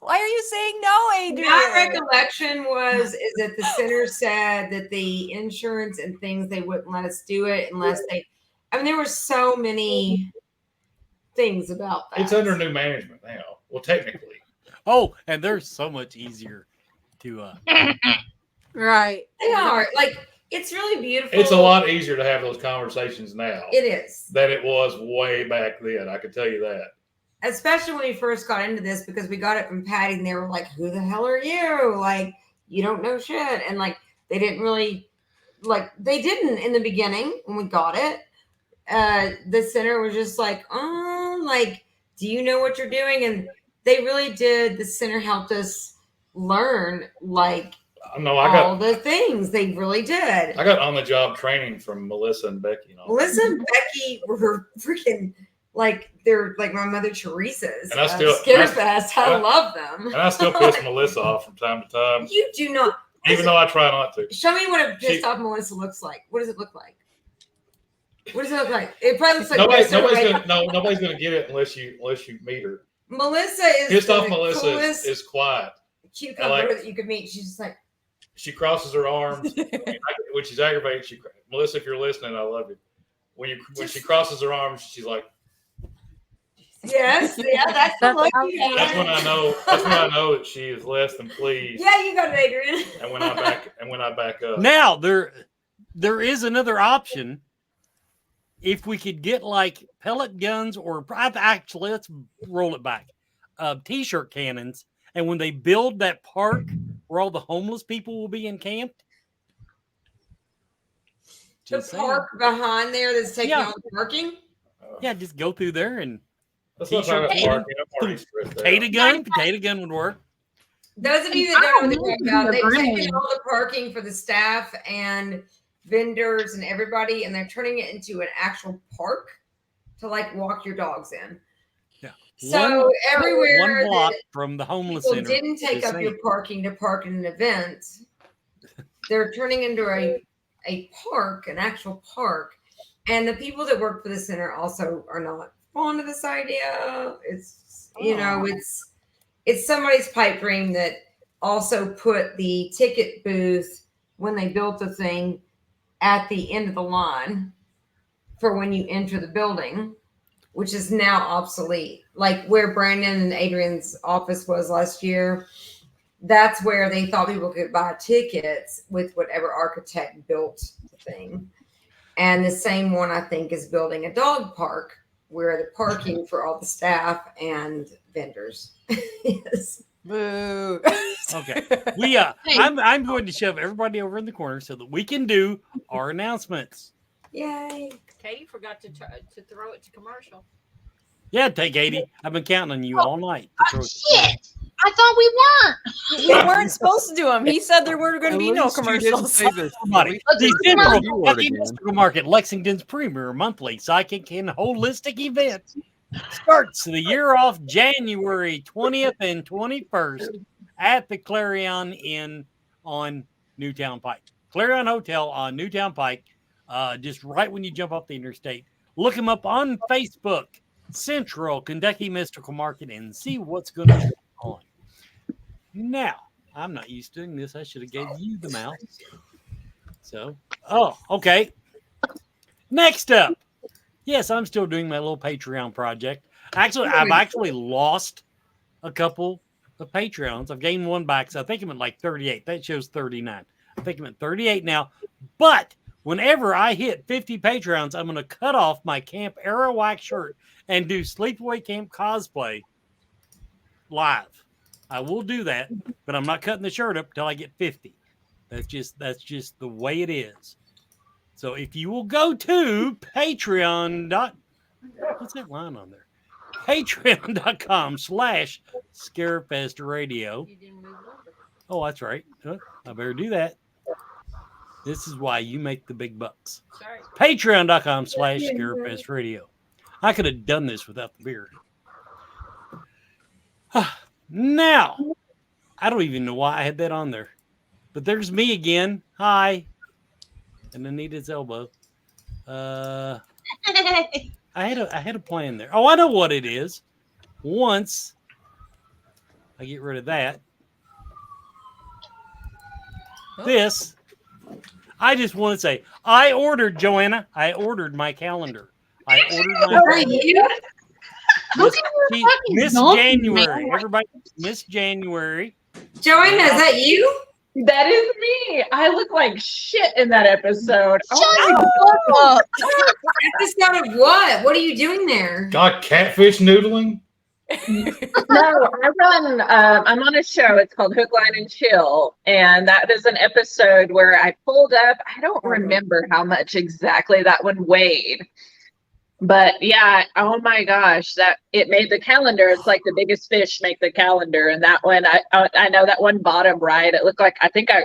S8: Why are you saying no, Adrian?
S5: My recollection is that the center said that the insurance and things, they wouldn't let us do it unless they. I mean, there were so many things about that.
S9: It's under new management now. Well, technically.
S3: Oh, and they're so much easier to.
S6: Right.
S5: They are. Like, it's really beautiful.
S9: It's a lot easier to have those conversations now.
S5: It is.
S9: Than it was way back then. I can tell you that.
S5: Especially when we first got into this, because we got it from Patty and they were like, who the hell are you? Like, you don't know shit. And like, they didn't really, like, they didn't in the beginning when we got it. The center was just like, like, do you know what you're doing? And they really did. The center helped us learn, like, all the things. They really did.
S9: I got on the job training from Melissa and Becky.
S5: Melissa and Becky were freaking like, they're like my Mother Teresa's.
S9: And I still
S5: Scarefest. I love them.
S9: And I still piss Melissa off from time to time.
S5: You do not.
S9: Even though I try not to.
S5: Show me what a pissed off Melissa looks like. What does it look like? What does it look like? It probably looks like
S9: nobody's gonna get it unless you meet her.
S5: Melissa is
S9: pissed off. Melissa is quiet.
S5: Cucumber that you could meet. She's just like,
S9: she crosses her arms when she's aggravated. Melissa, if you're listening, I love you. When she crosses her arms, she's like,
S5: yes, yeah, that's the look you have.
S9: That's when I know. That's when I know that she is less than pleased.
S5: Yeah, you got it, Adrian.
S9: And when I back up.
S3: Now there is another option. If we could get like pellet guns, or actually let's roll it back, t-shirt cannons, and when they build that park where all the homeless people will be encamped.
S5: The park behind there that's taking on parking.
S3: Yeah, just go through there and
S9: t-shirt cannon.
S3: Potato gun would work.
S5: Those of you that don't know what they're talking about, they've taken all the parking for the staff and vendors and everybody, and they're turning it into an actual park. to like walk your dogs in.
S3: Yeah.
S5: So everywhere
S3: one block
S5: that
S3: from the homeless
S5: people
S3: center
S5: didn't take
S3: is
S5: up your
S3: safe.
S5: parking to park in an event, they're turning into a park, an actual park. And the people that work for the center also are not fond of this idea. It's it's somebody's pipe dream that also put the ticket booth when they built the thing at the end of the line for when you enter the building, which is now obsolete. Like where Brandon and Adrian's office was last year, that's where they thought people could buy tickets with whatever architect built the thing. And the same one, I think, is building a dog park where the parking for all the staff and vendors is.
S8: Boo.
S3: Okay. I'm going to shove everybody over in the corner so that we can do our announcements.
S5: Yay.
S11: Katie forgot to throw it to commercial.
S3: Yeah, take 80. I've been counting on you all night.
S10: Shit. I thought we weren't.
S8: We weren't supposed to do them. He said there were going to be no commercials.
S3: Everybody, the Central Kentucky Mystical Market, Lexington's premier monthly psychic and holistic event, starts the year off January 20th and 21st at the Clarion Inn on Newtown Pike. Clarion Hotel on Newtown Pike, just right when you jump off the interstate. Look him up on Facebook, Central Kentucky Mystical Market, and see what's going to be on. Now, I'm not used to doing this. I should have gave you the mouse. So, okay. Next up. Yes, I'm still doing my little Patreon project. Actually, I've actually lost a couple of Patreons. I've gained one back, so I think I'm at like 38. That shows 39. I think I'm at 38 now. But whenever I hit 50 Patreons, I'm going to cut off my Camp Arawak shirt and do Sleepaway Camp cosplay live. I will do that, but I'm not cutting the shirt up until I get 50. That's just the way it is. So if you will go to Patreon. What's that line on there? Patreon.com/Scarefest Radio. Oh, that's right. I better do that. This is why you make the big bucks. Patreon.com/Scarefest Radio. I could have done this without the beer. Now, I don't even know why I had that on there. But there's me again. Hi. And Anita's elbow. I had a plan there. Oh, I know what it is. Once I get rid of that. This. I just want to say, I ordered, Joanna. I ordered my calendar. I ordered my calendar. Miss January. Everybody, Miss January.
S5: Joanna, is that you?
S7: That is me. I look like shit in that episode.
S5: Episode of what? What are you doing there?
S9: God, catfish noodling?
S7: No, I'm on a show. It's called Hook, Line, and Chill. And that is an episode where I pulled up. I don't remember how much exactly that one weighed. But yeah, oh my gosh, that it made the calendar. It's like the biggest fish make the calendar, and that one I know that one bottom right. It looked like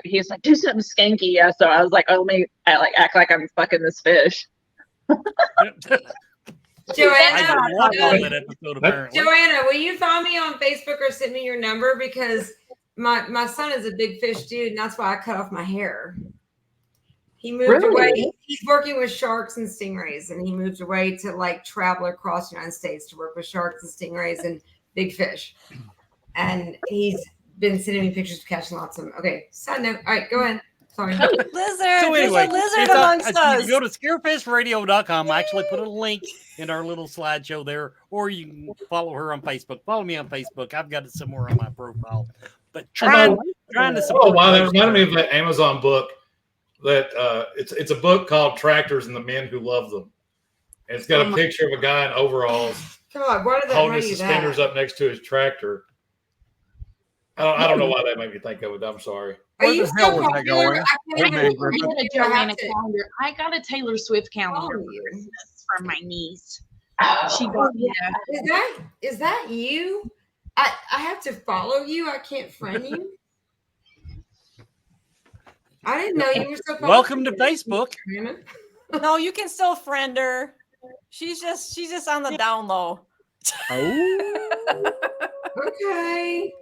S7: he's like, do something skanky, yeah. So I was like, oh, maybe I like act like I'm fucking this fish.
S5: Joanna, will you find me on Facebook or send me your number, because my son is a big fish dude, and that's why I cut off my hair. He moved away. He's working with sharks and stingrays, and he moved away to like travel across the United States to work with sharks and stingrays and big fish. And he's been sending me pictures of catching lots of them. Okay, side note. All right, go ahead. Sorry.
S8: Lizard.
S3: So anyway,
S8: there's a lizard amongst us.
S3: You go to scarefestradio.com. I actually put a link in our little slideshow there, or you can follow her on Facebook. Follow me on Facebook. I've got it somewhere on my profile. But trying to support.
S9: Oh, wow. That reminded me of that Amazon book. That it's a book called Tractors and the Men Who Love Them. And it's got a picture of a guy in overalls holding his suspenders up next to his tractor. I don't know why that made me think of it. I'm sorry.
S10: Where the hell was that going? I got a Taylor Swift calendar for Christmas from my niece. She got me
S5: Is that you? I have to follow you. I can't friend you. I didn't know you were so.
S3: Welcome to Facebook.
S8: No, you can still friend her. She's just on the down low.
S4: Oh.
S5: Okay.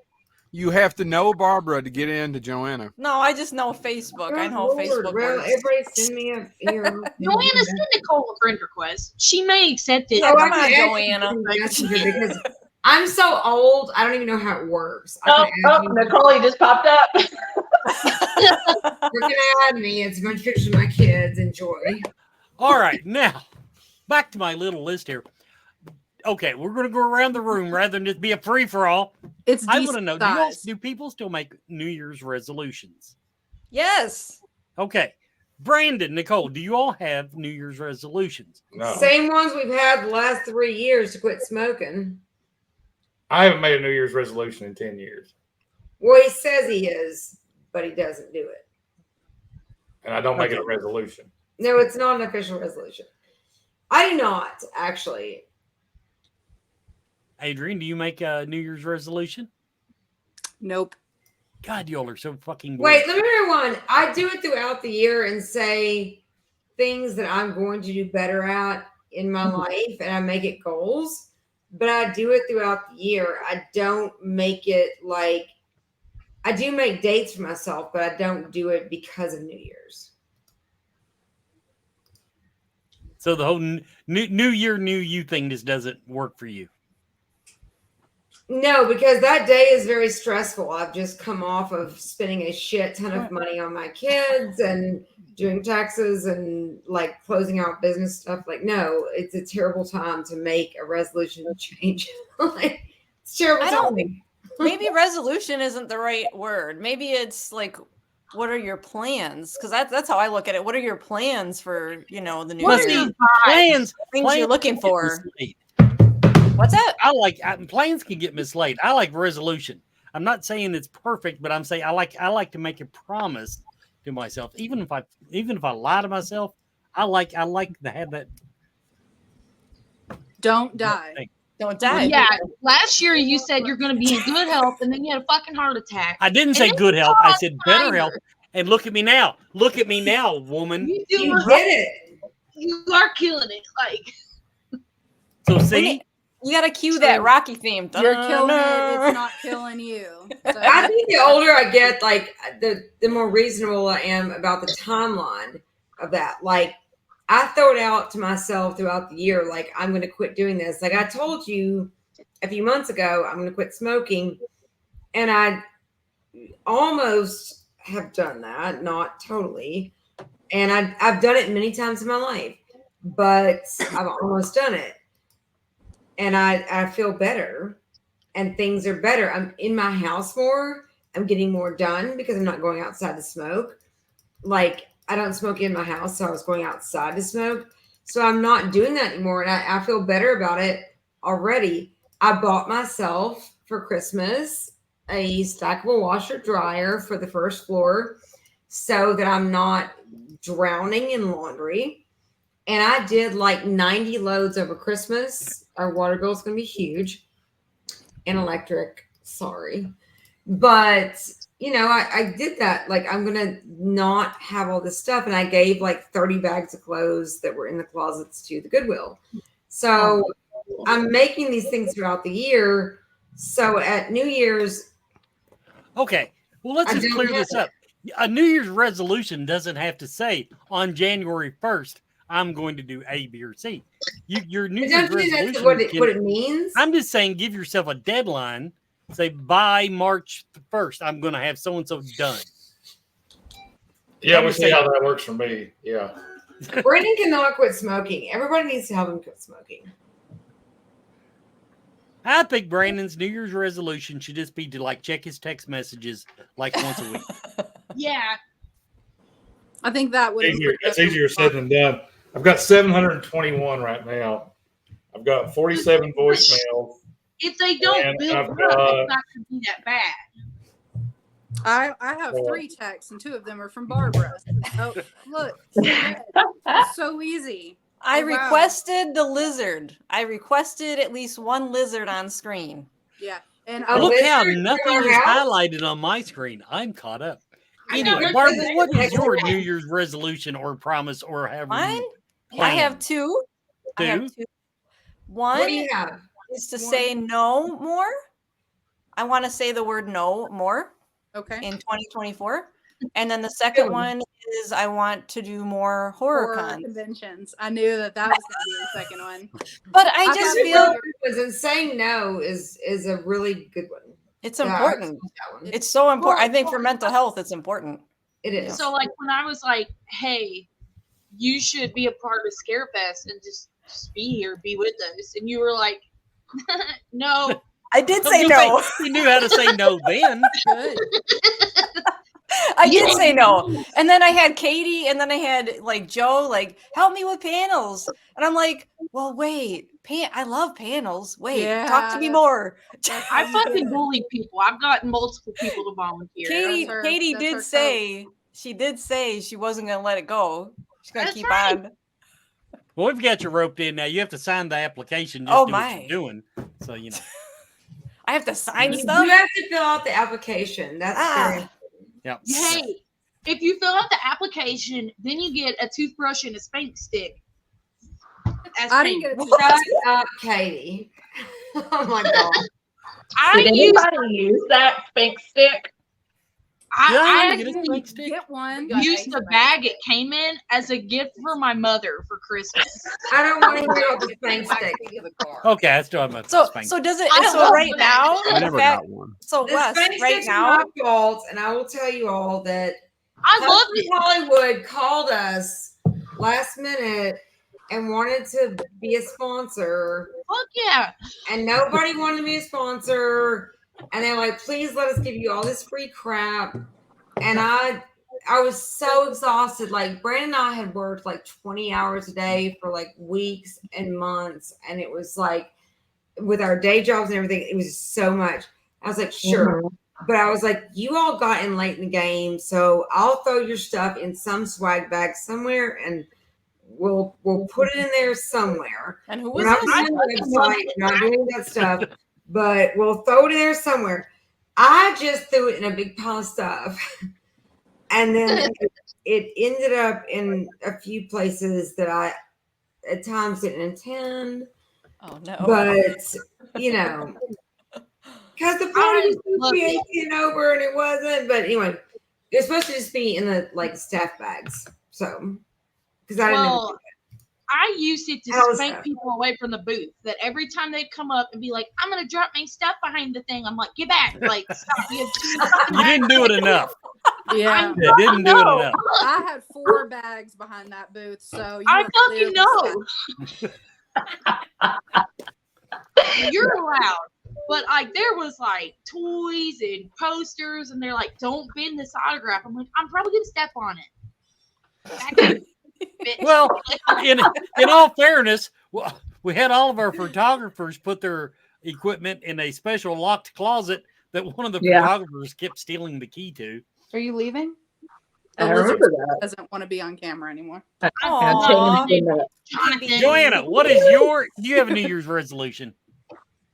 S4: You have to know Barbara to get into Joanna.
S8: No, I just know Facebook. I know
S5: Lord,
S8: Facebook
S5: well,
S8: works.
S5: everybody send me a here.
S10: Joanna, send Nicole a friend request. She may accept it.
S8: Yeah,
S5: Oh,
S8: come
S5: I
S8: on,
S5: can add
S8: Joanna.
S5: you to Messenger because I'm so old. I don't even know how it works.
S7: Oh, Nicole, you just popped up.
S5: You can add me. It's a bunch of pictures of my kids. Enjoy.
S3: All right, now back to my little list here. Okay, we're going to go around the room rather than just be a free for all.
S6: It's
S3: I want to know:
S6: size.
S3: do people still make New Year's resolutions?
S8: Yes.
S3: Okay, Brandon, Nicole, do you all have New Year's resolutions?
S9: No.
S5: Same ones we've had the last 3 years to quit smoking.
S9: I haven't made a New Year's resolution in 10 years.
S5: Well, he says he is, but he doesn't do it.
S9: And I don't make it a resolution.
S5: No, it's not an official resolution. I do not, actually.
S3: Adrian, do you make a New Year's resolution?
S6: Nope.
S3: God, y'all are so fucking weird.
S5: Wait, let me rewind. I do it throughout the year and say things that I'm going to do better at in my life, and I make it goals. But I do it throughout the year. I don't make it like I do make dates for myself, but I don't do it because of New Year's.
S3: So the whole new year, new you thing just doesn't work for you.
S5: No, because that day is very stressful. I've just come off of spending a shit ton of money on my kids and doing taxes and like closing out business stuff. Like, no, it's a terrible time to make a resolution to change. Like, it's terrible timing.
S8: Maybe resolution isn't the right word. Maybe it's like, what are your plans? Because that's how I look at it. What are your plans for the new year?
S3: Plans
S8: you're looking for. What's that?
S3: Plans can get mislaid. I like resolution. I'm not saying it's perfect, but I'm saying I like to make a promise to myself. Even if I lie to myself, I like to have that.
S6: Don't die.
S8: Don't die.
S10: Yeah. Last year you said you're going to be in good health, and then you had a fucking heart attack.
S3: I didn't say good health. I said better health. And look at me now. Look at me now, woman.
S5: You did it.
S10: You are killing it. Like.
S3: So see.
S8: You gotta cue that Rocky theme.
S6: You're killing it. It's not killing you. So.
S5: I think the older I get, like the more reasonable I am about the timeline of that. Like, I throw it out to myself throughout the year. Like, I'm going to quit doing this. Like I told you a few months ago, I'm going to quit smoking, and I almost have done that. Not totally, and I've done it many times in my life, but I've almost done it. And I feel better and things are better. I'm in my house more. I'm getting more done because I'm not going outside to smoke. Like, I don't smoke in my house, so I was going outside to smoke. So I'm not doing that anymore. And I feel better about it already. I bought myself for Christmas a stackable washer dryer for the first floor so that I'm not drowning in laundry. And I did like 90 loads over Christmas. Our water bill is going to be huge. And electric, sorry. But, I did that. Like, I'm going to not have all this stuff. And I gave like 30 bags of clothes that were in the closets to the Goodwill. So I'm making these things throughout the year. So at New Year's.
S3: Okay. Well, let's just clear this up. A New Year's resolution doesn't have to say on January 1st, I'm going to do A, B, or C. Your New Year's resolution.
S5: That's what it means?
S3: I'm just saying, give yourself a deadline. Say by March 1st, I'm going to have so and so done.
S9: Yeah, we'll see how that works for me. Yeah.
S5: Brandon cannot quit smoking. Everybody needs to help him quit smoking.
S3: I think Brandon's New Year's resolution should just be to check his text messages once a week.
S10: Yeah.
S6: I think that would.
S9: It's easier said than done. I've got 721 right now. I've got 47 voicemails.
S10: If they don't build up, it's not going to be that bad.
S6: I have 3 texts, and 2 of them are from Barbara. Oh, look. So easy.
S8: I requested the lizard. I requested at least one lizard on screen.
S6: Yeah. And
S3: look how nothing is highlighted on my screen. I'm caught up. Anyway, Barbara, what is your New Year's resolution or promise or however?
S8: Mine? I have 2. I have two. One
S5: What do you have?
S8: is to say no more. I want to say the word no more.
S6: Okay.
S8: In 2024. And then the second one is I want to do more horror cons.
S6: Conventions. I knew that was going to be the second one.
S8: But I just feel
S5: saying no is a really good one.
S8: It's important. It's so important. I think for mental health, it's important.
S5: It is.
S10: So like when I was like, hey, you should be a part of Scarefest and just be here, be with us. And you were like, no.
S8: I did say no.
S3: You knew how to say no then.
S6: Good.
S8: I did say no. And then I had Katie, and then I had like Joe, like, help me with panels. And I'm like, well, wait, I love panels. Wait, talk to me more.
S10: I fucking bully people. I've gotten multiple people to volunteer.
S8: Katie did say she wasn't gonna let it go. She's gonna keep on.
S3: Well, we've got you roped in now. You have to sign the application. Just do what you're doing. So you know.
S8: I have to sign
S5: you
S8: stuff.
S5: You have to fill out the application. That's very important.
S3: Yep.
S10: Hey, if you fill out the application, then you get a toothbrush and a spank stick.
S5: I didn't get Shut up, Katie. Oh my god.
S7: Did anybody use that spank stick?
S10: I
S6: get one.
S10: used the bag it came in as a gift for my mother for Christmas.
S5: I don't want to hear about the spank stick.
S3: Okay, I still have my spank.
S8: So does it? So right now,
S4: I never got one.
S8: So
S5: The
S8: Wes,
S5: spank
S8: right
S5: stick's
S8: now,
S5: my fault, and I will tell you all that
S10: I loved it.
S5: Hollywood called us last minute and wanted to be a sponsor.
S10: Fuck yeah!
S5: And nobody wanted to be a sponsor. And they're like, please let us give you all this free crap. And I was so exhausted. Like Brandon and I had worked like 20 hours a day for like weeks and months. And it was like with our day jobs and everything, it was so much. I was like, sure. But I was like, you all got in late in the game. So I'll throw your stuff in some swag bag somewhere and we'll put it in there somewhere.
S8: And who
S5: We're
S8: was
S5: not
S8: this?
S5: doing the website, we're not doing that stuff. But we'll throw it in there somewhere. I just threw it in a big pile of stuff. And then it ended up in a few places that I at times didn't intend.
S8: Oh no.
S5: But you know, because the party was supposed to be 18 over and it wasn't. But anyway, it was supposed to just be in the like staff bags. So because I didn't know.
S10: I used it to spank people away from the booth. That every time they'd come up and be like, "I'm gonna drop my stuff behind the thing," I'm like, "Get back!" Like, stop. You
S3: didn't do it enough.
S6: Yeah,
S3: you didn't do it enough.
S6: I had 4 bags behind that booth, so
S10: I fucking know. You're allowed, but like there was like toys and posters, and they're like, "Don't bend this autograph." I'm like, "I'm probably gonna step on it."
S3: Well, in all fairness, we had all of our photographers put their equipment in a special locked closet that one of the photographers kept stealing the key to.
S6: Are you leaving?
S7: I remember that.
S6: Doesn't want to be on camera anymore.
S3: Joanna, what is do you have a New Year's resolution?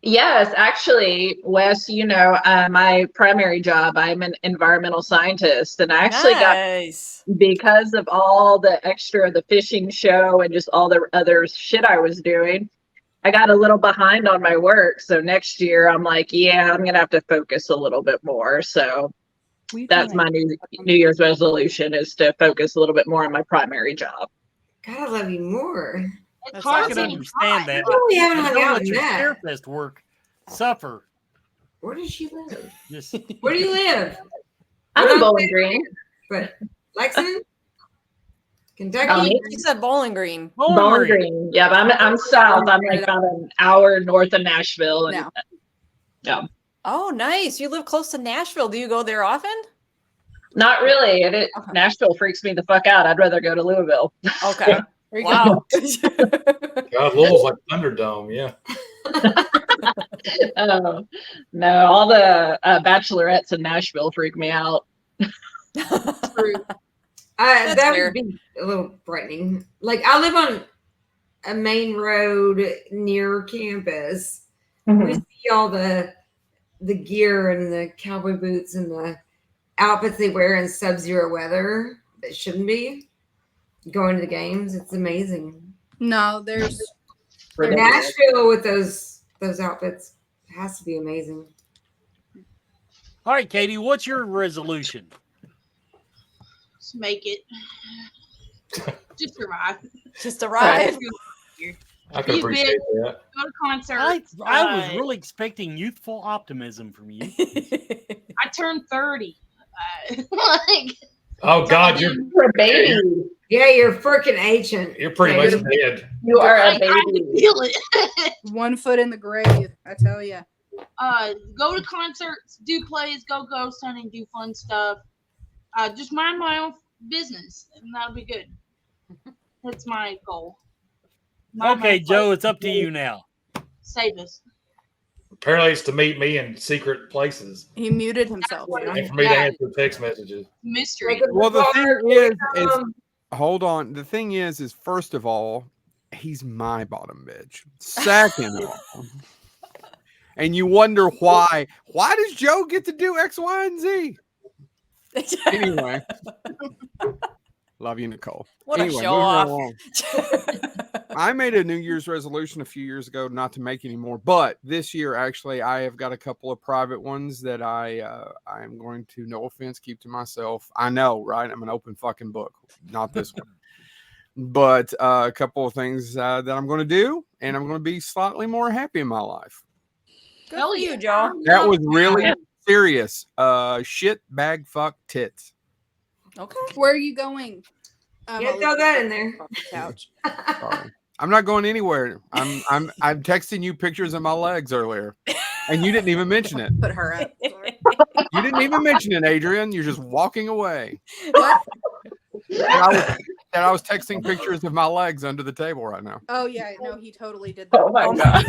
S7: Yes, actually, Wes, you know, my primary job, I'm an environmental scientist, and I actually got, because of all the extra, the fishing show and just all the other shit I was doing, I got a little behind on my work. So next year I'm like, yeah, I'm going to have to focus a little bit more. So that's my New Year's resolution, is to focus a little bit more on my primary job.
S5: God, I love you more.
S3: I can understand that.
S5: We haven't hung out in
S3: your
S5: that.
S3: Scarefest work suffer.
S5: Where does she live?
S3: Just
S5: where do you live?
S7: I'm in Bowling Green.
S5: But Lexington? Kentucky?
S8: You said Bowling Green.
S7: Bowling Green. Yeah, but I'm south. I'm like about an hour north of Nashville. And, yeah.
S8: Oh, nice. You live close to Nashville. Do you go there often?
S7: Not really. Nashville freaks me the fuck out. I'd rather go to Louisville.
S8: Okay. Wow.
S9: God, Louisville's like Thunderdome, yeah.
S7: Oh, no, all the bachelorettes in Nashville freak me out.
S5: True. That would be a little frightening. Like, I live on a main road near campus. We see all the gear and the cowboy boots and the outfits they wear in sub-zero weather that shouldn't be going to the games. It's amazing.
S6: No, there's
S5: Nashville with those outfits has to be amazing.
S3: All right, Katie, what's your resolution?
S10: Just make it. Just survive.
S8: Just arrive.
S9: I can appreciate that.
S10: Go to concerts.
S3: I was really expecting youthful optimism from you.
S10: I turned 30. Like,
S9: oh God, you're
S7: a baby.
S5: Yeah, you're freaking ancient.
S9: You're pretty much dead.
S7: You are a
S10: I can
S7: baby.
S10: feel it.
S6: 1 foot in the grave, I tell you.
S10: Go to concerts, do plays, go ghost hunting, do fun stuff. Just mind my own business, and that'll be good. That's my goal.
S3: Okay, Joe, it's up to you now.
S10: Save us.
S9: Apparently, it's to meet me in secret places
S6: He muted himself.
S9: and for me to answer text messages.
S10: Mystery.
S4: Well, the thing is hold on. The thing is first of all, he's my bottom bitch. Second of all, and you wonder why. Why does Joe get to do X, Y, and Z? Anyway, love you, Nicole.
S8: What
S4: anyway,
S8: a show off.
S4: I made a New Year's resolution a few years ago not to make any more, but this year actually I have got a couple of private ones that I am going to, no offense, keep to myself. I know, right? I'm an open fucking book, not this one. But a couple of things that I'm going to do, and I'm going to be slightly more happy in my life.
S8: Good for you, Joe.
S4: That was really serious. Shit, bag, fuck, tits.
S8: Okay.
S6: Where are you going?
S5: Yeah, throw that in there.
S6: Couch.
S4: Sorry. I'm not going anywhere. I'm texting you pictures of my legs earlier, and you didn't even mention it.
S6: Put her up.
S4: You didn't even mention it, Adrian. You're just walking away.
S6: What?
S4: That I was texting pictures of my legs under the table right now.
S6: Oh yeah, no, he totally did that.
S7: Oh my god.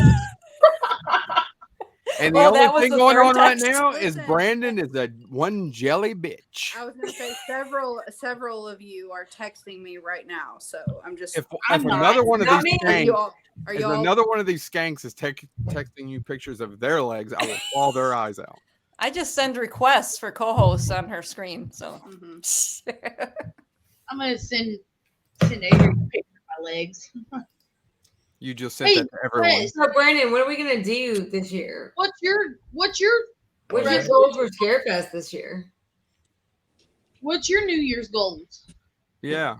S4: And the only thing going on right now is Brandon is a one jelly bitch.
S6: I was gonna say several of you are texting me right now, so I'm just.
S4: If another one of these skanks,
S6: are y'all
S4: another one of these skanks is texting you pictures of their legs, I will claw their eyes out.
S8: I just send requests for co-hosts on her screen, so.
S10: I'm gonna send Adrian a picture of my legs.
S4: You just sent that to everyone.
S5: So Brandon, what are we gonna do this year?
S10: What's your
S5: goal for Scarefest this year?
S10: What's your New Year's goals?
S4: Yeah.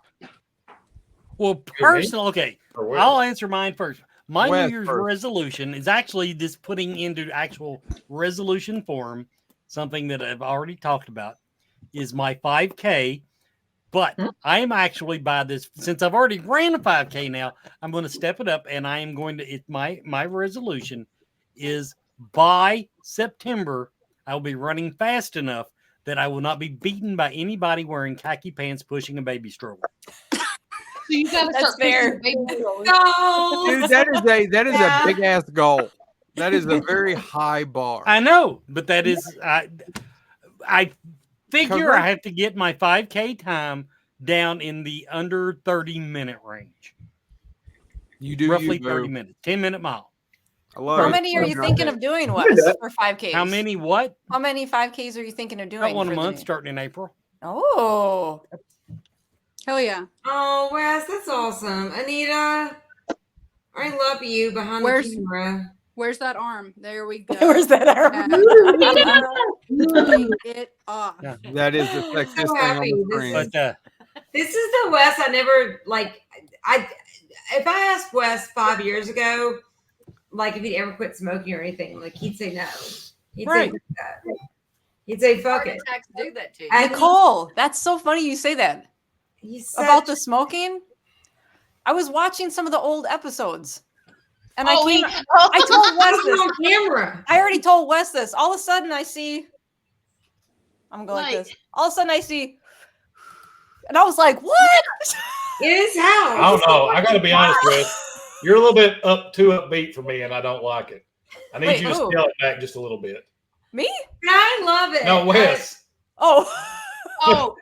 S3: Well, personal. Okay, I'll answer mine first. My New Year's resolution is actually just putting into actual resolution form something that I've already talked about. Is my 5K. But I am actually by this, since I've already ran a 5K now, I'm going to step it up, and I am going to, my resolution is by September, I will be running fast enough that I will not be beaten by anybody wearing khaki pants pushing a baby stroller.
S10: So you got to start
S8: fair.
S10: baby strollers.
S4: Dude, that is a big ass goal. That is a very high bar.
S3: I know, but that is, I figure I have to get my 5K time down in the under 30-minute range.
S4: You do
S3: roughly 30 minutes, 10-minute mile.
S8: How many are you thinking of doing, Wes, for 5Ks?
S3: How many what?
S8: How many 5Ks are you thinking of doing?
S3: About one a month, starting in April.
S8: Oh.
S6: Hell yeah.
S5: Oh, Wes, that's awesome. Anita, I love you behind the camera.
S6: Where's that arm? There we go.
S8: Where's that arm?
S6: It off.
S3: Yeah.
S4: That is the sexiest thing on the screen.
S5: This is the Wes I never like. If I asked Wes 5 years ago, like if he'd ever quit smoking or anything, like he'd say no. He'd say that. He'd say fuck it.
S11: Do that to you.
S8: Nicole, that's so funny you say that. About the smoking. I was watching some of the old episodes. And I told Wes this.
S5: On camera.
S8: I already told Wes this. All of a sudden I see, I'm going like this. All of a sudden I see, and I was like, what?
S5: In his house.
S9: I don't know. I got to be honest with you're a little bit too upbeat for me, and I don't like it. I need you to scale it back just a little bit.
S8: Me?
S5: I love it.
S9: No, Wes.
S8: Oh.
S3: I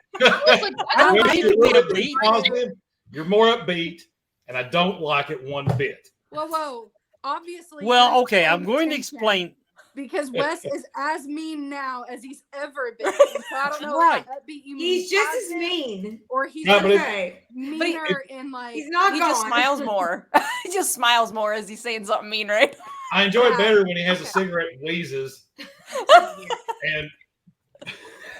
S3: don't need to be upbeat.
S9: You're more upbeat, and I don't like it one bit.
S6: Whoa. Obviously.
S3: Well, okay, I'm going to explain.
S6: Because Wes is as mean now as he's ever been. So I don't know
S3: Right.
S6: if upbeat you mean
S5: He's just as
S6: positive
S5: mean.
S6: or he's
S9: No, but it-
S5: Okay.
S6: meaner in like
S5: He's not
S8: He
S5: gone.
S8: just smiles more. He just smiles more as he's saying something mean, right?
S9: I enjoy it
S6: Yeah.
S9: better when he has a
S6: Okay.
S9: cigarette and wheezes. And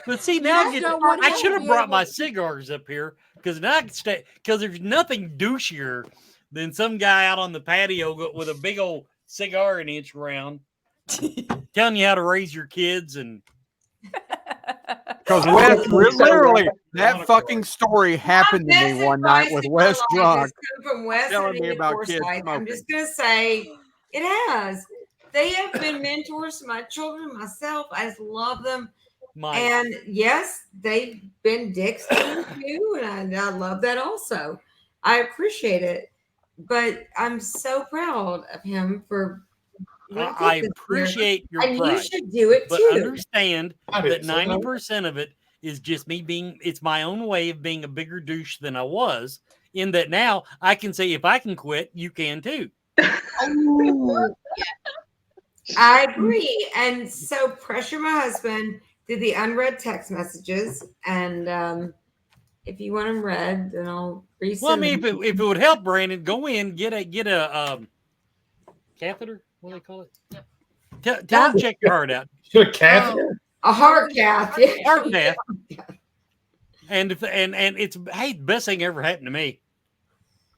S3: But see, now
S6: just don't want
S3: I
S6: him
S3: should
S6: to
S3: have
S6: be
S3: brought
S6: able
S3: my
S6: to-
S3: cigars up here because now I can stay. Because there's nothing douchier than some guy out on the patio with a big old cigar an inch round, telling you how to raise your kids and.
S4: Because Wes, literally, that fucking story happened to me one night with Wes drunk.
S5: From Wes
S4: telling
S5: and
S4: me
S5: Amy
S4: about kids
S5: Forsyth. I'm
S4: smoking.
S5: just gonna say it has. They have been mentors to my children, myself. I just love them.
S3: My,
S5: And yes, they've been dicks to me too, and I love that also. I appreciate it, but I'm so proud of him for.
S3: I appreciate your
S5: and
S3: pride,
S5: you should do it
S3: but
S5: too.
S3: understand
S9: I
S3: that
S9: didn't say that.
S3: 90% of it is just me being. It's my own way of being a bigger douche than I was. In that now I can say if I can quit, you can too.
S10: Oh,
S5: I agree, and so pressure my husband did the unread text messages, and if you want them read, then I'll resend.
S3: Well, I mean,
S5: them.
S3: if it would help, Brandon, go in get a catheter. What do they call it? Tell them check your heart out.
S9: Should a catheter?
S5: A heart cath. Yeah.
S3: Heart cath. And if and it's the best thing ever happened to me.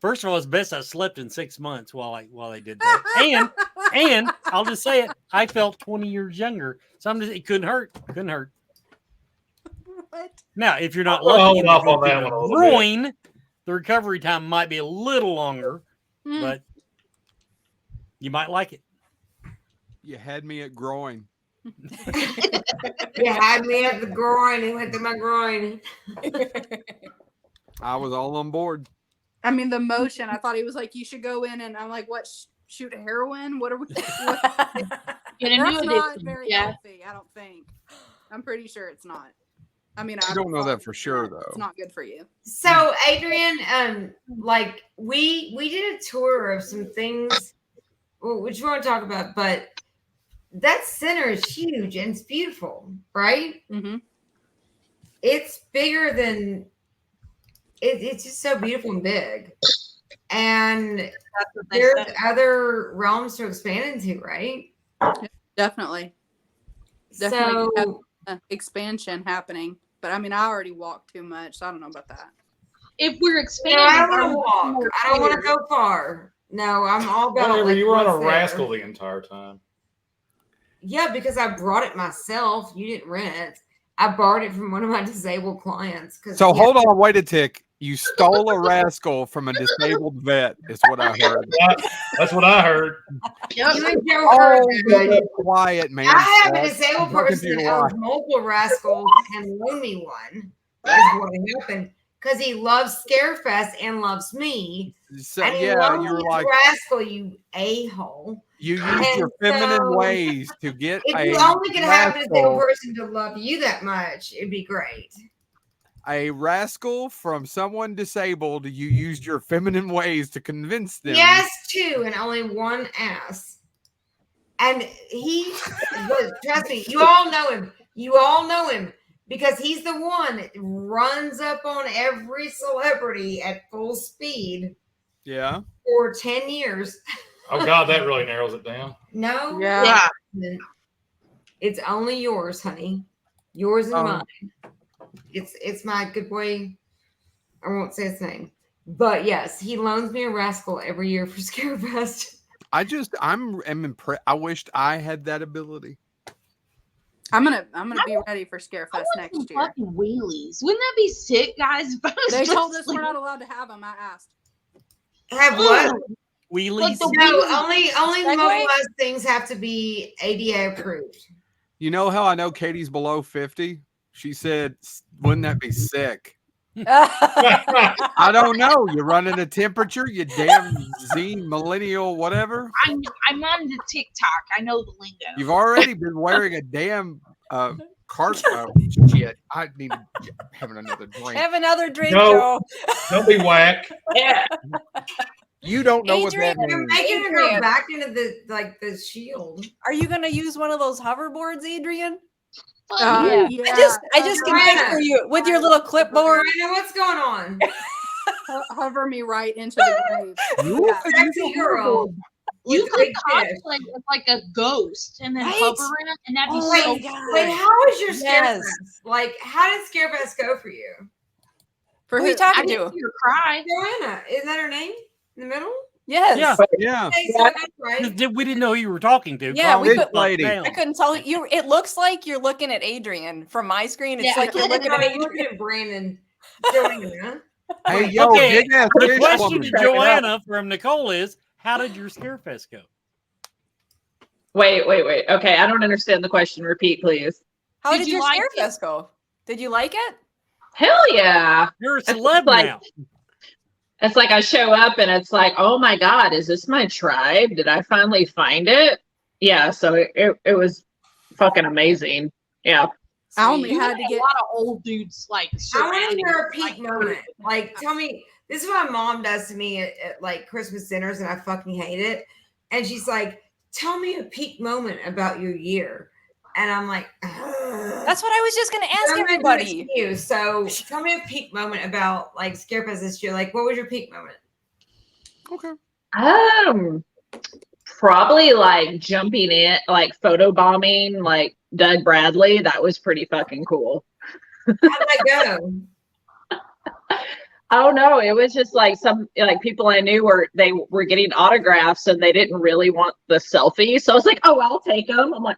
S3: First of all, it's best I slept in 6 months while I did that. And I'll just say it, I felt 20 years younger. So it couldn't hurt. Couldn't hurt.
S6: What?
S3: Now, if you're not
S9: I'll
S3: lucky,
S9: hold
S3: and
S9: off
S3: you go
S9: on that
S3: through
S9: one
S3: the
S9: a little bit.
S3: groin, the recovery time might be a little longer,
S6: Hmm.
S3: but you might like it.
S4: You had me at groin.
S5: You had me at the groin. He went to my groin.
S4: I was all on board.
S6: I mean, the motion. I thought he was like, "You should go in," and I'm like, "What? Shoot heroin? What are we?"
S10: get a new
S6: That's not
S10: edition.
S6: very
S10: Yeah.
S6: healthy. I don't think. I'm pretty sure it's not. I mean,
S4: I don't know that for sure,
S6: It's
S4: though.
S6: not good for you.
S5: So, Adrian, like we did a tour of some things, which we want to talk about, but that center is huge and it's beautiful, right?
S6: Mm-hmm.
S5: It's bigger than it's just so beautiful and big, and
S11: That's what they
S5: there's
S11: said.
S5: other realms to expand into, right?
S6: Definitely. Definitely
S5: So,
S6: expansion happening. But I mean, I already walked too much, so I don't know about that.
S10: If we're
S5: no,
S10: expanding,
S5: I don't want
S10: our
S5: to walk. I don't want to go far. No, I'm all about
S9: Whatever,
S5: like,
S9: you were on a
S5: what's there.
S9: rascal the entire time.
S5: Yeah, because I brought it myself. You didn't rent it. I borrowed it from one of my disabled clients.
S4: So hold on, wait a tick. You stole a rascal from a disabled vet, is what I heard.
S9: That's what I heard.
S5: You and Joe
S4: Oh,
S5: heard that.
S4: be quiet, man.
S5: I have a
S4: Seth.
S5: disabled
S4: I'm talking
S5: person
S4: to
S5: that
S4: your
S5: owns
S4: wife.
S5: multiple rascals and loaned me one. Is what happened. Because he loves Scarefest and loves me.
S4: So,
S5: And he
S4: yeah,
S5: loaned
S4: you
S5: me
S4: were
S5: a
S4: like,
S5: rascal, you a-hole.
S4: you used
S5: And
S4: your feminine
S5: so,
S4: ways to get
S5: If
S4: a
S5: you only could have a disabled
S4: rascal,
S5: person to love you that much, it'd be great.
S4: a rascal from someone disabled. You used your feminine ways to convince them.
S5: Yes, two, and only one ass. And but trust me, you all know him. You all know him because he's the one that runs up on every celebrity at full speed
S4: Yeah.
S5: for 10 years.
S9: Oh God, that really narrows it down.
S5: No,
S6: Yeah.
S5: it's only yours, honey. Yours and
S4: Oh.
S5: mine. It's my good boy. I won't say his name, but yes, he loans me a rascal every year for Scarefest.
S4: I'm impressed. I wished I had that ability.
S6: I'm gonna be ready for Scarefest next year.
S10: fucking wheelies. Wouldn't that be sick, guys? If I was
S6: They
S10: just
S6: told us we're
S10: like-
S6: not allowed to have them. I asked.
S5: Have what?
S3: Wheelies.
S10: Like the
S5: No,
S10: wheelies.
S5: only
S8: Segway?
S5: mobilized things have to be ADA approved.
S4: You know how I know Katie's below 50? She said, wouldn't that be sick? I don't know. You're running a temperature, you damn Z millennial, whatever.
S10: I'm on the TikTok. I know the lingo.
S4: You've already been wearing a damn cart. Shit. I need to having another drink.
S8: Have another drink,
S9: No.
S8: Joe.
S9: Don't be whack.
S10: Yeah.
S4: You don't know
S8: Adrian,
S4: what that
S5: You're
S4: means.
S5: making her go back into the shield.
S8: Are you gonna use one of those hoverboards, Adrian?
S6: Yeah.
S8: I just can picture you with your little clipboard.
S5: Miranda, what's going on?
S6: Hover me right into the grave. Yeah.
S5: Sexy girl.
S10: You
S5: with
S10: could
S5: big
S10: cosplay as like a ghost and then
S8: Right?
S10: hover it, and that'd be
S8: Oh
S10: so
S8: my
S10: cool.
S8: God.
S5: Wait, how was your
S8: Yes.
S5: Scarefest? Like, how did Scarefest go for you?
S8: Who are you
S10: I
S8: talking
S10: didn't
S8: to?
S10: see her cry.
S5: Joanna, isn't that her name in the middle?
S8: Yes.
S3: Yeah.
S4: Yeah.
S5: Okay, so that's right.
S3: We didn't know who you were talking to.
S8: Yeah,
S3: Calm
S8: we
S3: the
S8: could-
S3: fuck
S4: lady.
S3: down.
S8: I couldn't tell you. It looks like you're looking at Adrian from my screen. It's like you're looking at
S5: I'm
S8: Adrian.
S5: looking at Brandon. Joanna.
S4: Hey, yo,
S3: Okay,
S4: big ass
S3: the
S4: fish
S3: question
S4: woman.
S3: to
S4: Check it out.
S3: Joanna from Nicole is, how did your Scarefest go?
S7: Wait. Okay, I don't understand the question. Repeat, please.
S8: How
S10: Did
S8: did
S10: you
S8: your
S10: like
S8: Scarefest go? Did you like it?
S7: Hell yeah.
S3: You're a
S7: It's
S3: celeb
S7: like-
S3: now.
S7: It's like I show up and it's like, oh my God, is this my tribe? Did I finally find it? Yeah, so it was fucking amazing. Yeah.
S6: I only
S10: You
S6: had to
S10: a
S6: get.
S10: lot of old dudes like
S5: I want to
S10: surrounding
S5: hear a
S10: you,
S5: peak
S10: like,
S5: moment. Like, tell me, this is what my mom does to me at like Christmas dinners, and I fucking hate it. And she's like, tell me a peak moment about your year. And I'm like,
S8: That's what I was just going to ask
S5: I'm gonna do it
S8: everybody.
S5: to you. So tell me a peak moment about like Scarefest this year. Like, what was your peak moment?
S4: Okay.
S7: Probably like jumping in, like photobombing, like Doug Bradley. That was pretty fucking cool.
S5: How did I go?
S7: Oh no, it was just like some like people I knew they were getting autographs and they didn't really want the selfie. So I was like, oh, I'll take them. I'm like,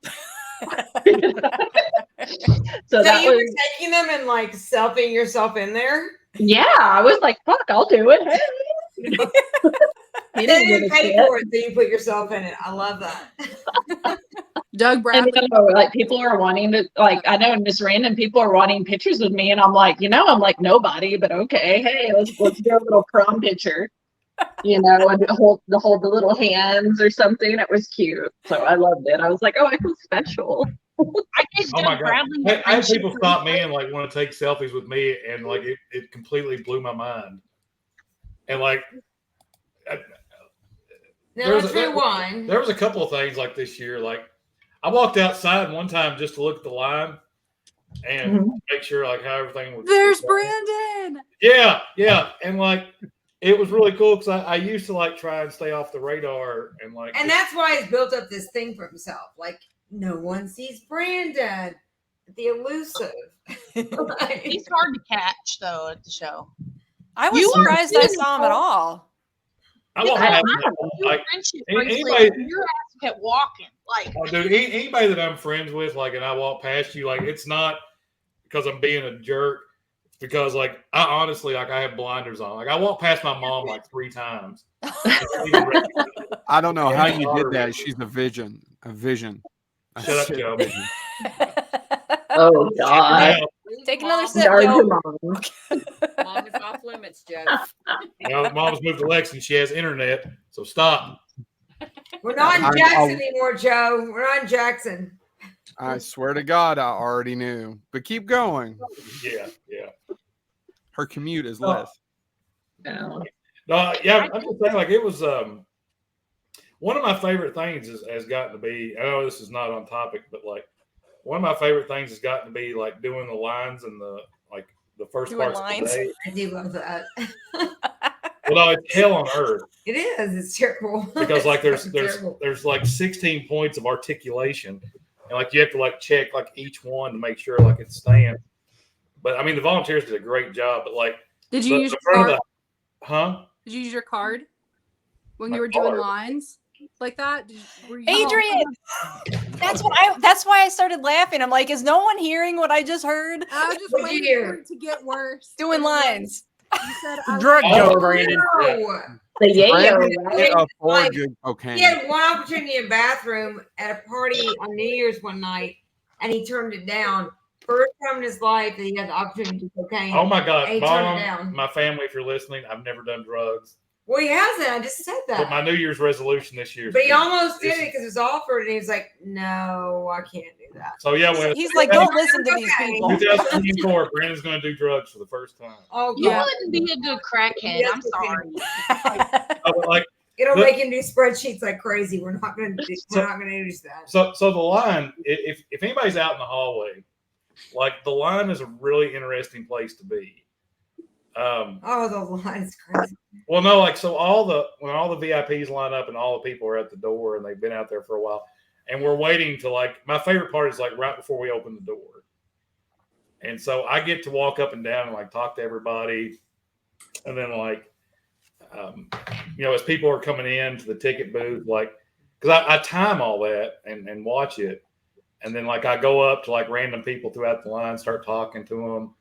S7: so that
S5: you
S7: was
S5: were taking them and like selfieing yourself in there.
S7: yeah. I was like, fuck, I'll do it. Hey.
S5: They
S7: He didn't give
S5: didn't
S7: a
S5: pay
S7: shit.
S5: for it, so you put yourself in it. I love that.
S6: Doug
S7: And
S6: Bradley.
S7: you know, like people are wanting to like I know just random people are wanting pictures with me and I'm like, I'm like nobody, but okay, hey, let's do a little prom picture. And hold the little hands or something. It was cute. So I loved it. I was like, oh, I feel special.
S10: I gave
S9: Oh my
S10: Doug
S9: God.
S10: Bradley
S9: I had
S10: friendship
S9: people stop me and like want to take selfies with me, and like it completely blew my mind. And like
S5: Now let's rewind.
S9: there was a couple of things like this year. Like I walked outside one time just to look at the line and make sure like how everything was.
S6: There's Brandon.
S9: Yeah, and like it was really cool because I used to like try and stay off the radar and like.
S5: And that's why he's built up this thing for himself. Like, no one sees Brandon, the elusive.
S10: He's hard to catch though at the show.
S8: I was
S10: You are
S8: surprised I
S10: too,
S8: saw him at all.
S9: I walked past like
S10: Friendship
S9: anybody.
S10: bracelet, and your ass kept walking. Like,
S9: Oh, dude, anybody that I'm friends with, like, and I walk past you, like, it's not because I'm being a jerk. It's because, like, I honestly, like, I have blinders on. Like, I walked past my mom like 3 times.
S4: I don't know how you did that. She's a vision. A vision. A
S9: Shut up,
S4: shit
S9: Joe.
S4: vision.
S7: Oh God.
S8: Take another
S11: Mom.
S8: sip,
S7: Guard
S8: Joe.
S7: your mom.
S11: Mom is off limits, Joe.
S9: Mom's moved to Lex and she has internet, so stop.
S5: We're not in
S4: I'm-
S5: Jackson
S4: I'll-
S5: anymore, Joe. We're not in Jackson.
S4: I swear to God, I already knew. But keep going.
S9: Yeah.
S4: Her commute is less.
S7: No.
S9: No, yeah, I'm just saying, like, it was one of my favorite things has gotten to be. I know this is not on topic, but like one of my favorite things has gotten to be like doing the lines and the first
S8: Doing
S9: parts
S8: lines?
S9: of the day.
S5: I do love that.
S9: Well, no, it's hell on earth
S5: It is. It's terrible.
S9: because like
S5: It's terrible.
S9: there's like 16 points of articulation, and like you have to like check like each one to make sure like it's staying. But I mean, the volunteers did a great job. But like,
S6: Did you use
S9: the
S6: your
S9: front
S6: card?
S9: of huh?
S6: Did you use your card when
S9: My
S6: you were doing
S9: card?
S6: lines like that? Were you
S8: Adrian, that's why I started laughing. I'm like, is no one hearing what I just heard?
S6: I was just
S5: What'd
S6: waiting
S5: you
S6: for
S5: hear?
S6: it to get worse.
S8: Doing lines.
S6: You said I
S3: Drug
S6: like-
S3: joke, Brandon.
S5: No.
S7: The yayo,
S4: Brandon
S7: right?
S4: can't afford
S5: Like,
S4: good cocaine.
S5: He had one opportunity in the bathroom at a party on New Year's one night, and he turned it down. First time in his life that he had the opportunity to do cocaine.
S9: Oh my God,
S5: And he turned it
S9: Mom,
S5: down.
S9: my family, if you're listening, I've never done drugs.
S5: Well, he hasn't. I just said that.
S9: But my New Year's resolution this year.
S5: But he almost did it because it was offered, and he was like, "No, I can't do that."
S9: So yeah, well,
S8: he's like, "Don't listen to these people."
S9: 2024, Brandon's going to do drugs for the first time.
S5: Oh,
S10: you wouldn't be a good crackhead. I'm sorry.
S9: Like,
S5: it'll make him do spreadsheets like crazy. We're not going to do that.
S9: So the line, if anybody's out in the hallway, like the line is a really interesting place to be.
S5: The line's crazy.
S9: Well, no, like so when all the VIPs line up and all the people are at the door and they've been out there for a while, and we're waiting to like my favorite part is like right before we open the door, and so I get to walk up and down and like talk to everybody, and then like as people are coming in to the ticket booth, like because I time all that and watch it, and then like I go up to like random people throughout the line, start talking to them.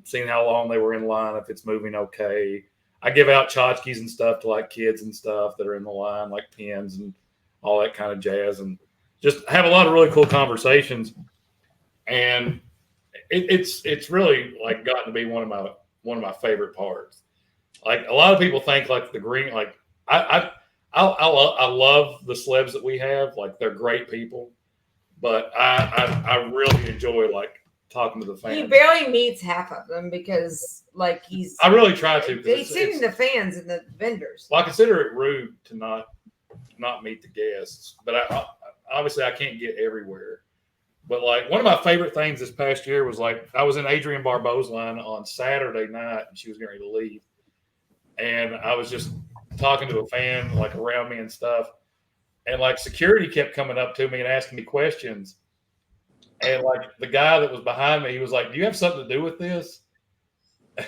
S9: Seeing how long they were in line, if it's moving okay. I give out tchotchkes and stuff to like kids and stuff that are in the line, like pins and all that kind of jazz, and just have a lot of really cool conversations. And it's really like gotten to be one of my favorite parts. Like a lot of people think like the green, like I love the celebs that we have, like they're great people, but I really enjoy like talking to the fans.
S5: He barely meets half of them because, like,
S9: I really try to.
S5: He's seen the fans and the vendors.
S9: Well, I consider it rude to not meet the guests, but obviously I can't get everywhere. But like one of my favorite things this past year was like I was in Adrienne Barbeau's line on Saturday night, and she was getting ready to leave, and I was just talking to a fan like around me and stuff, and like security kept coming up to me and asking me questions. And like the guy that was behind me, he was like, "Do you have something to do with this?"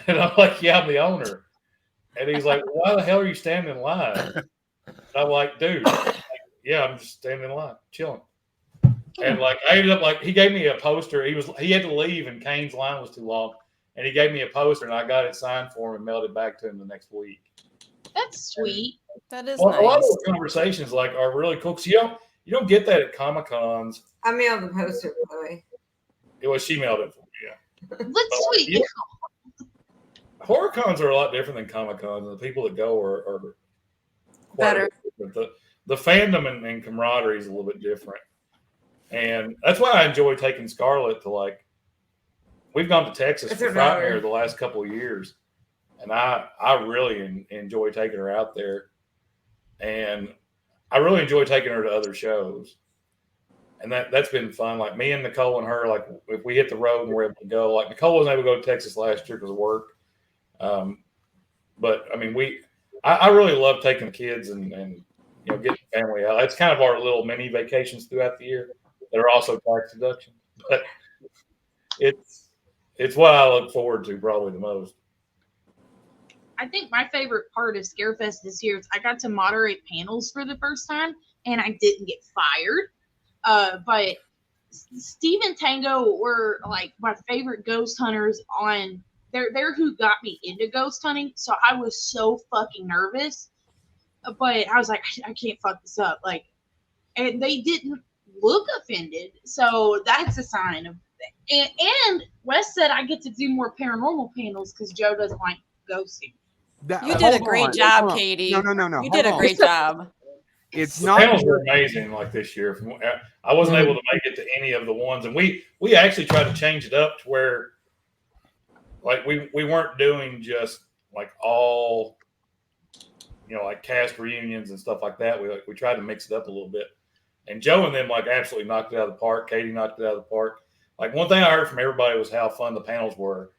S9: And I'm like, "Yeah, I'm the owner." And he's like, "Why the hell are you standing in line?" And I'm like, "Dude, yeah, I'm just standing in line, chilling." And like I ended up like he gave me a poster. He had to leave, and Kane's line was too long, and he gave me a poster, and I got it signed for him and mailed it back to him the next week.
S10: That's sweet.
S8: That is
S9: nice. A lot of those conversations like are really cool. So you don't get that at Comic Cons.
S5: I mailed the poster, by the way.
S9: It was she mailed it for me, yeah.
S10: That's sweet.
S9: Horror cons are a lot different than Comic Cons, and the people that go are
S6: better.
S9: The fandom and camaraderie is a little bit different, and that's why I enjoy taking Scarlett to like. We've gone to Texas for Frightmare the last couple of years, and I really enjoy taking her out there, and I really enjoy taking her to other shows. And that's been fun. Like me and Nicole and her, like if we hit the road and we're able to go, like Nicole wasn't able to go to Texas last year because of work. But I mean, I really love taking the kids and getting the family out. It's kind of our little mini vacations throughout the year that are also tax deduction. But it's what I look forward to probably the most.
S10: I think my favorite part of Scarefest this year is I got to moderate panels for the first time, and I didn't get fired. But Steve and Tango were like my favorite ghost hunters on. They're who got me into ghost hunting. So I was so fucking nervous, but I was like, I can't fuck this up. Like, and they didn't look offended. So that's a sign of. And Wes said I get to do more paranormal panels because Joe doesn't like ghosting.
S8: You did a great job, Katie.
S4: No.
S8: You did a great job.
S4: It's
S9: the
S4: not
S9: panels were amazing like this year. I wasn't able to make it to any of the ones, and we actually tried to change it up to where like we weren't doing just like all like cast reunions and stuff like that. We tried to mix it up a little bit, and Joe and them like absolutely knocked it out of the park. Katie knocked it out of the park. Like one thing I heard from everybody was how fun the panels were,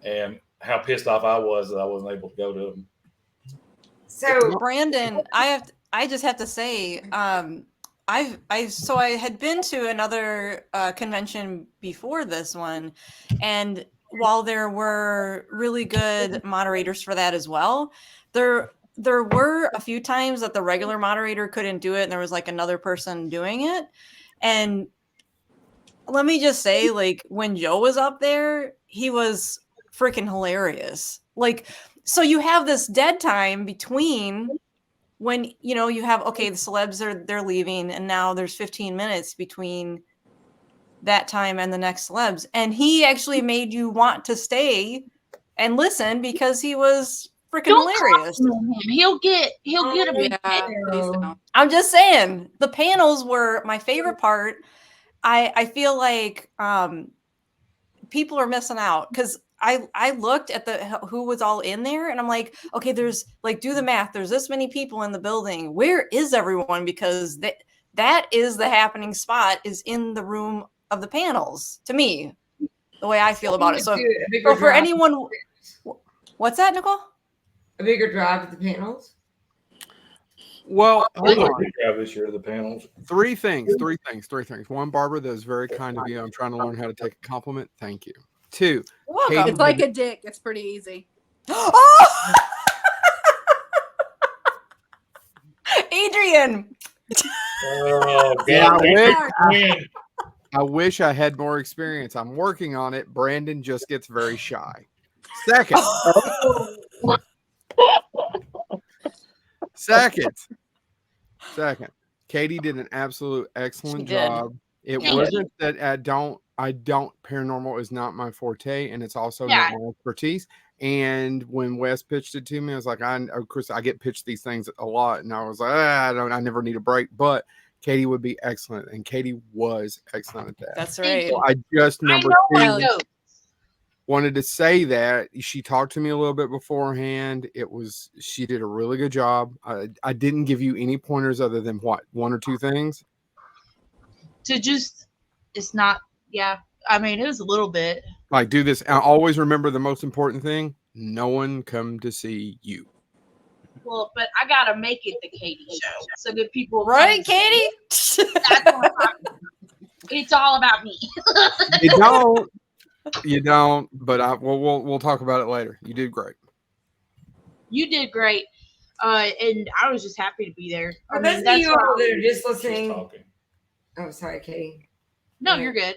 S9: and how pissed off I was that I wasn't able to go to them.
S5: So
S8: Brandon, I just have to say, I had been to another convention before this one, and while there were really good moderators for that as well, there were a few times that the regular moderator couldn't do it, and there was like another person doing it. And let me just say, like when Joe was up there, he was freaking hilarious. Like, so you have this dead time between when you have the celebs they're leaving, and now there's 15 minutes between that time and the next celebs, and he actually made you want to stay and listen because he was freaking
S10: Don't
S8: hilarious.
S10: compliment him. He'll get a big head.
S6: Please don't.
S8: I'm just saying the panels were my favorite part. I feel like people are missing out because I looked at who was all in there and I'm like, okay, there's like, do the math. There's this many people in the building. Where is everyone? Because that is the happening spot, is in the room of the panels, to me, the way I feel about it. So for anyone, what's that, Nicole?
S5: A bigger drive at the panels?
S4: Well, hold
S9: We're
S4: on.
S9: going to have this year to the panels.
S4: Three things. One, Barbara, that was very kind of you. I'm trying to learn how to take a compliment. Thank you. Two,
S8: Welcome.
S6: It's like a dick. It's pretty easy.
S8: Oh! Adrian.
S9: Oh,
S4: Yeah,
S9: man.
S4: I wish I had more experience. I'm working on it. Brandon just gets very shy. Second. Katie did an absolute excellent job. It wasn't that I don't paranormal is not my forte, and it's also not my expertise. And when Wes pitched it to me, I was like, of course I get pitched these things a lot, and I was like, I never need a break, but Katie would be excellent, and Katie was excellent at that.
S8: That's right.
S4: So I just wanted to say that she talked to me a little bit beforehand. She did a really good job. I didn't give you any pointers other than what, one or two things.
S10: It's not. Yeah, I mean, it was a little bit.
S4: Like, do this. I always remember the most important thing: no one come to see you.
S10: Well, but I gotta make it the Katie show so that people,
S8: right, Katie?
S10: It's all about me.
S4: You don't. But we'll talk about it later. You did great.
S10: You did great, and I was just happy to be there.
S5: For those of you all that are just listening. Oh, sorry, Katie.
S10: No, you're good.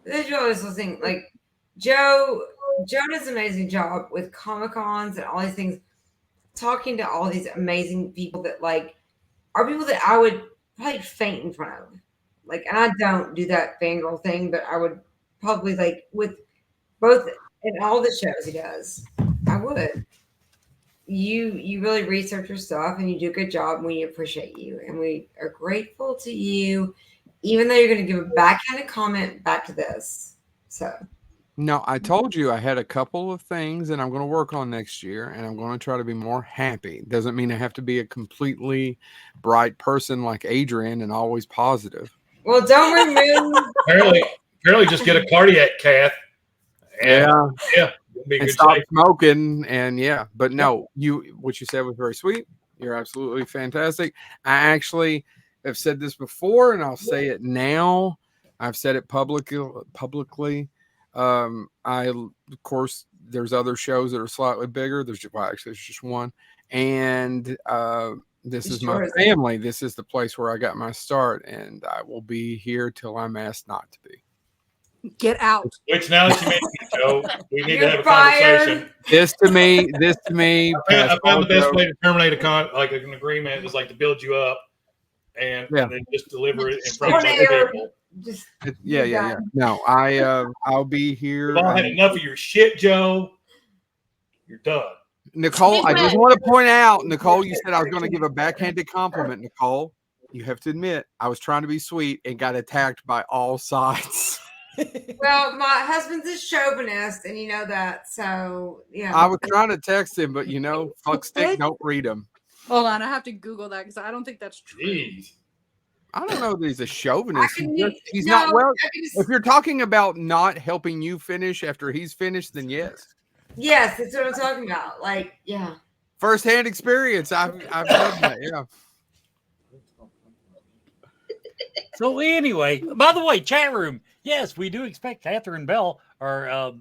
S5: For those of you all just listening, like Joe does an amazing job with Comic-Cons and all these things, talking to all these amazing people that like are people that I would probably faint in front of. Like, and I don't do that fangirl thing, but I would probably, like, with both in all the shows he does, I would. You really research your stuff and you do a good job, and we appreciate you, and we are grateful to you, even though you're going to give a backhanded comment back to this. So
S4: no, I told you I had a couple of things that I'm going to work on next year, and I'm going to try to be more happy. Doesn't mean I have to be a completely bright person like Adrian and always positive.
S5: Well, don't remove.
S9: Apparently, just get a cardiac cath. And,
S4: and stop smoking. And but no, what you said was very sweet. You're absolutely fantastic. I actually have said this before, and I'll say it now. I've said it publicly. Of course, there's other shows that are slightly bigger. There's just one, and this is my family. This is the place where I got my start, and I will be here till I'm asked not to be.
S6: Get out.
S9: Which, now that you mentioned it, Joe, we need to have a conversation.
S4: This to me.
S9: I found the best way to terminate an agreement is like to build you up and then just deliver it in front of other people.
S4: No, I'll be here.
S9: I've had enough of your shit, Joe. You're done.
S4: Nicole, I just want to point out, Nicole, you said I was going to give a backhanded compliment. Nicole, you have to admit, I was trying to be sweet and got attacked by all sides.
S5: Well, my husband's a chauvinist, and you know that. So, yeah.
S4: I was trying to text him, but fuck stick, don't read him.
S6: Hold on, I have to Google that because I don't think that's true.
S9: Jeez.
S4: I don't know that he's a chauvinist. He's not well. If you're talking about not helping you finish after he's finished, then yes.
S5: Yes, that's what I'm talking about. Like, yeah.
S4: First-hand experience. I've done that. Yeah.
S3: So anyway, by the way, chat room. Yes, we do expect Catherine Bell, our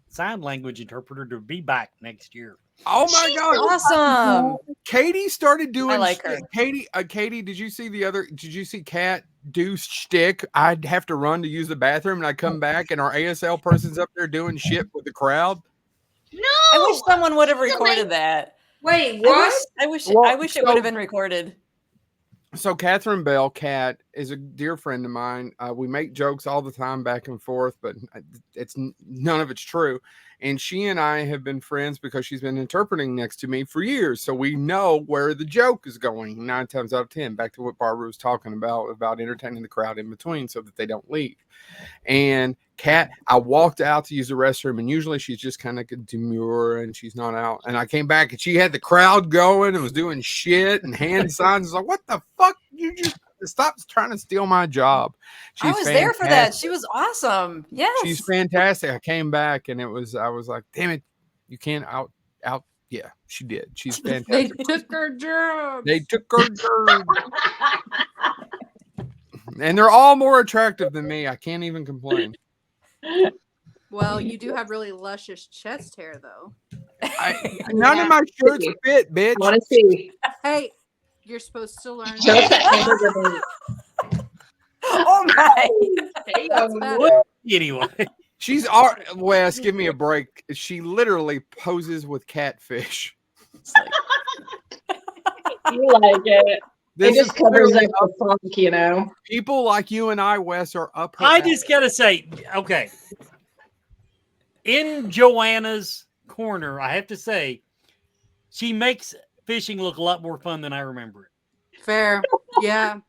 S3: sign language interpreter, to be back next year.
S4: Oh my God!
S8: Awesome.
S4: Katie started doing.
S8: I like her.
S4: Katie, did you see Did you see Kat do shtick? I'd have to run to use the bathroom, and I come back, and our ASL person's up there doing shit with the crowd.
S10: No,
S8: I wish someone would have recorded that.
S5: Wait, what?
S8: I wish it would have been recorded.
S4: So Catherine Bell, Kat, is a dear friend of mine. We make jokes all the time back and forth, but none of it's true. And she and I have been friends because she's been interpreting next to me for years. So we know where the joke is going 9 times out of 10. Back to what Barbara was talking about entertaining the crowd in between so that they don't leave. And Kat, I walked out to use the restroom, and usually she's just kind of demure and she's not out. And I came back and she had the crowd going and was doing shit and hand signs. I was like, what the fuck? You just stop trying to steal my job.
S8: I was there for that. She was awesome. Yes.
S4: She's fantastic. I came back and I was like, damn it, you can't out. Yeah, she did. She's fantastic.
S6: They took her job.
S4: They took her job. And they're all more attractive than me. I can't even complain.
S6: Well, you do have really luscious chest hair, though.
S4: None of my shirts fit, bitch.
S7: Want to see?
S6: Hey, you're supposed to learn.
S8: Oh my!
S6: That's better.
S3: Anyway,
S4: She's Wes. Give me a break. She literally poses with catfish.
S7: You like it? It just covers up the funk, you know.
S4: People like you and I, Wes, are up.
S3: I just gotta say, okay. In Joanna's corner, I have to say, she makes fishing look a lot more fun than I remember it.
S6: Fair, yeah.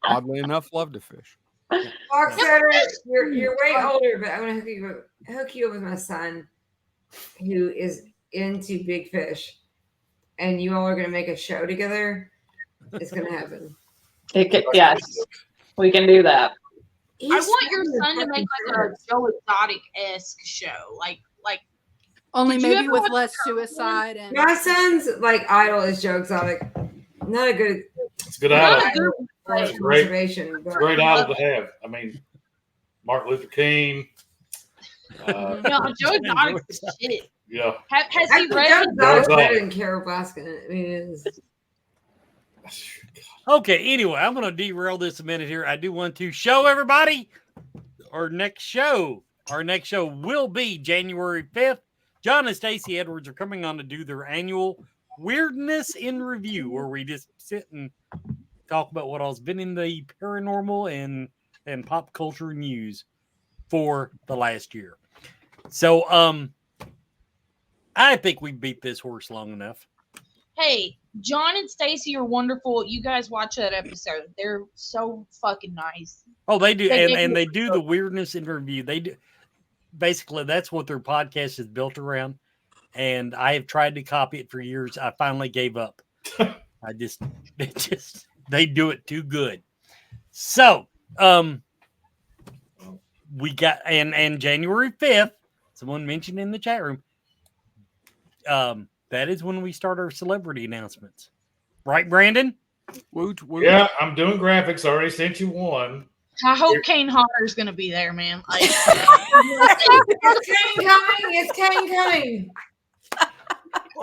S4: Oddly enough, love to fish.
S5: Foxcutter, you're way older, but I'm gonna hook you up with my son, who is into big fish, and you all are gonna make a show together. It's gonna happen.
S7: Yes, we can do that.
S10: I want your son to make like a Joe Exotic-esque show, like
S6: only
S10: Did you
S6: maybe
S10: ever
S6: with
S10: watch
S6: less
S10: the first
S6: suicide and
S5: My son's like idol is Joe Exotic. Not a good.
S9: It's a good
S10: not
S9: idol.
S10: a good
S9: It's
S10: one.
S9: great.
S5: Conservation,
S9: It's a great idol to have. I mean, Martin Luther King.
S10: No, Joe Exotic's the shit.
S9: Yeah.
S10: Has he
S5: Actually,
S10: read
S5: Joe
S10: it?
S5: Exotic's better than Carol Baskin. I mean, it's,
S3: Okay, anyway, I'm going to derail this a minute here. I do want to show everybody our next show. Our next show will be January 5th. John and Stacey Edwards are coming on to do their annual Weirdness in Review, where we just sit and talk about what all's been in the paranormal and pop culture news for the last year. So, I think we beat this horse long enough.
S10: Hey, John and Stacy are wonderful. You guys watch that episode. They're so fucking nice.
S3: Oh, they do,
S10: They
S3: and
S10: do.
S3: they do the Weirdness in Review. They do. Basically, that's what their podcast is built around. And I have tried to copy it for years. I finally gave up. They do it too good. So, we got, and January 5th, someone mentioned in the chat room, that is when we start our celebrity announcements. Right, Brandon?
S4: Woot, woot.
S9: Yeah, I'm doing graphics. I already sent you one.
S10: I hope Kane Hodder's going to be there, man. Like,
S5: it's Kane coming. It's Kane coming.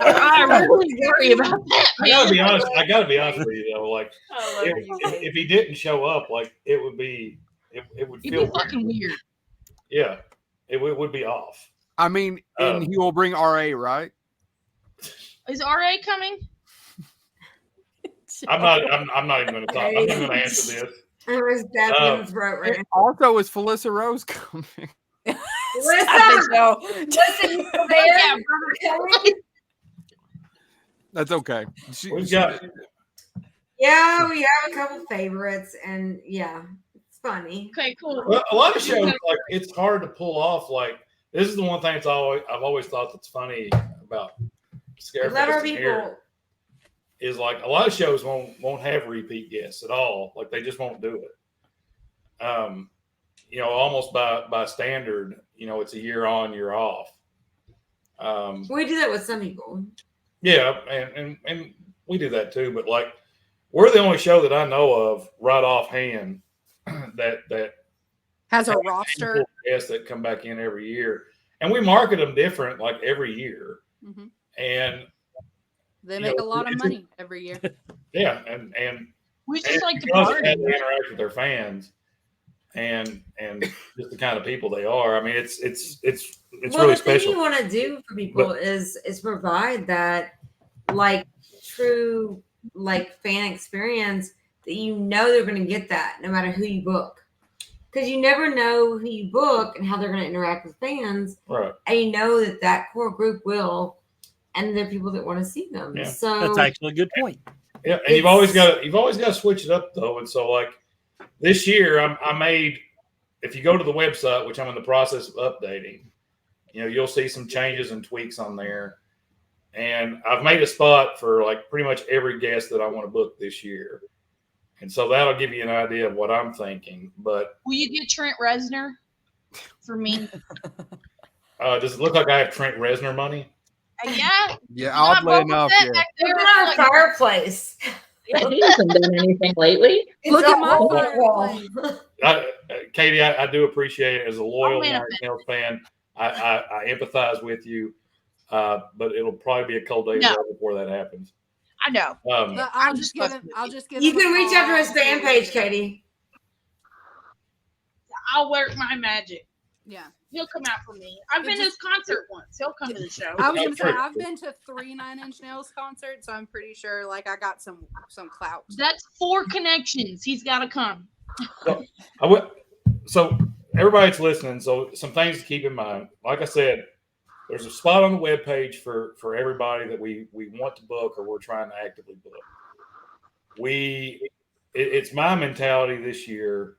S10: I really worry about that,
S9: I gotta
S10: man.
S9: be honest. I gotta be honest with you though. Like,
S8: I love you.
S9: if he didn't show up, like it would be, it would
S10: It'd
S9: feel
S10: be fucking weird.
S9: Yeah, it would be off.
S4: I mean, and he will bring RA, right?
S10: Is RA coming?
S9: I'm not even going to talk. I'm not going to answer this.
S5: I was dabbing in the throat right
S4: And also, is Felissa Rose coming?
S5: now.
S8: Stop it, Joe.
S5: Listen, you there?
S10: Yeah, brother Kelly.
S4: That's okay.
S9: We've got
S5: Yeah, we have a couple favorites, and yeah, it's funny.
S10: Okay, cool.
S9: well, a lot of shows like it's hard to pull off. Like this is the one thing I've always thought that's funny about Scarefest
S5: Let our
S9: and here
S5: people.
S9: is like a lot of shows won't have repeat guests at all. Like they just won't do it. Almost by standard, it's a year on, year off.
S5: We do that with some people.
S9: Yeah, and we do that too. But like, we're the only show that I know of right offhand that
S6: has a roster.
S9: Guests that come back in every year, and we market them different like every year.
S6: Mhm.
S9: And
S6: They make a lot of money every year.
S9: yeah, and
S10: We just like to
S9: because
S10: party.
S9: they interact with their fans and just the kind of people they are. I mean, it's
S5: Well,
S9: really
S5: the thing
S9: special.
S5: you want to do for people is provide that like true like fan experience that they're going to get that no matter who you book. because you never know who you book and how they're going to interact with fans.
S9: Right.
S5: And you know that core group will, and they're people that want to see them.
S9: Yeah.
S5: So
S3: That's actually a good point.
S9: Yeah, and you've always got to switch it up though. And so like this year, I made. If you go to the website, which I'm in the process of updating, you'll see some changes and tweaks on there. And I've made a spot for like pretty much every guest that I want to book this year. And so that'll give you an idea of what I'm thinking. But
S10: will you get Trent Reznor for me?
S9: Does it look like I have Trent Reznor money?
S10: Yeah.
S4: Yeah, oddly enough, yeah.
S5: Look at our fireplace.
S7: He hasn't done anything lately.
S6: Look at my fireplace.
S9: Katie, I do appreciate it. As a loyal Nine Tails fan, I empathize with you, but it'll probably be a cold day before that happens.
S10: I know.
S6: I'll just give him.
S5: You can reach out to his fan page, Katie.
S10: I'll work my magic.
S6: Yeah.
S10: He'll come out for me. I've been to his concert once. He'll come to the show.
S6: I was going to say, I've been to 3 Nine Inch Nails concerts, so I'm pretty sure like I got some clout.
S10: That's 4 connections. He's got to come.
S9: So everybody that's listening, so some things to keep in mind. Like I said, there's a spot on the webpage for everybody that we want to book or we're trying to actively book. It's my mentality this year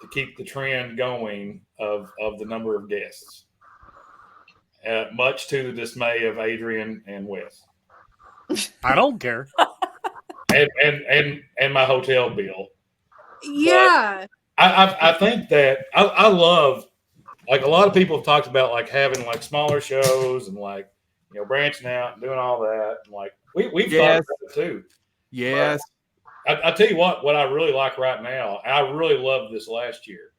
S9: to keep the trend going of the number of guests, much to the dismay of Adrian and Wes.
S3: I don't care.
S9: and my hotel bill.
S6: Yeah.
S9: But I think that I love, like, a lot of people have talked about like having like smaller shows and like branching out and doing all that, and like we've thought about it too.
S4: Yes.
S9: I tell you what I really like right now, and I really loved this last year,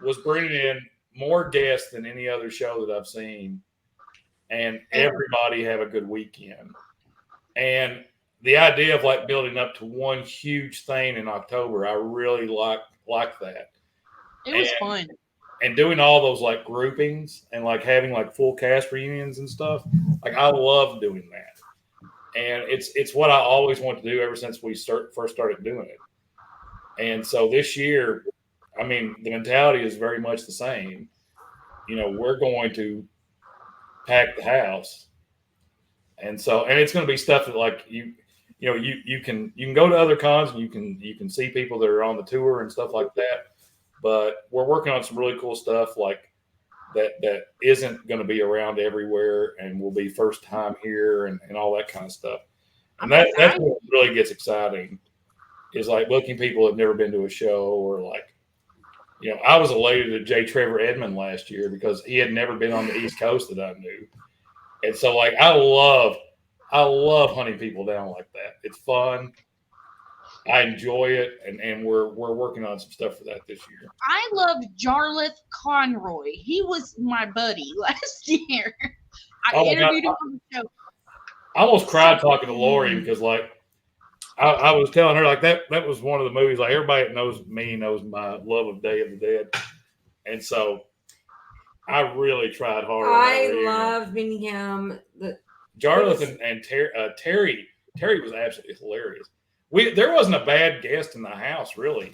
S9: was bringing in more guests than any other show that I've seen, and everybody have a good weekend. And the idea of like building up to one huge thing in October, I really like that.
S10: It was fun.
S9: And doing all those like groupings and like having like full cast reunions and stuff, like I love doing that. And it's what I always wanted to do ever since we first started doing it. And so this year, I mean, the mentality is very much the same. We're going to pack the house, and it's going to be stuff that like you can go to other cons and you can see people that are on the tour and stuff like that. But we're working on some really cool stuff like that isn't going to be around everywhere and will be first time here and all that kind of stuff. And that's what really gets exciting, is like booking people that have never been to a show, or like, I was elated at J. Trevor Edmond last year because he had never been on the East Coast that I knew. And so like, I love hunting people down like that. It's fun. I enjoy it, and we're working on some stuff for that this year.
S10: I loved Jarlath Conroy. He was my buddy last year. I interviewed him on the show.
S9: I almost cried talking to Lori because, like, I was telling her like that was one of the movies. Like, everybody that knows me knows my love of Day of the Dead, and so I really tried hard.
S5: I loved meeting him.
S9: Jarlath and Terry was absolutely hilarious. There wasn't a bad guest in the house, really.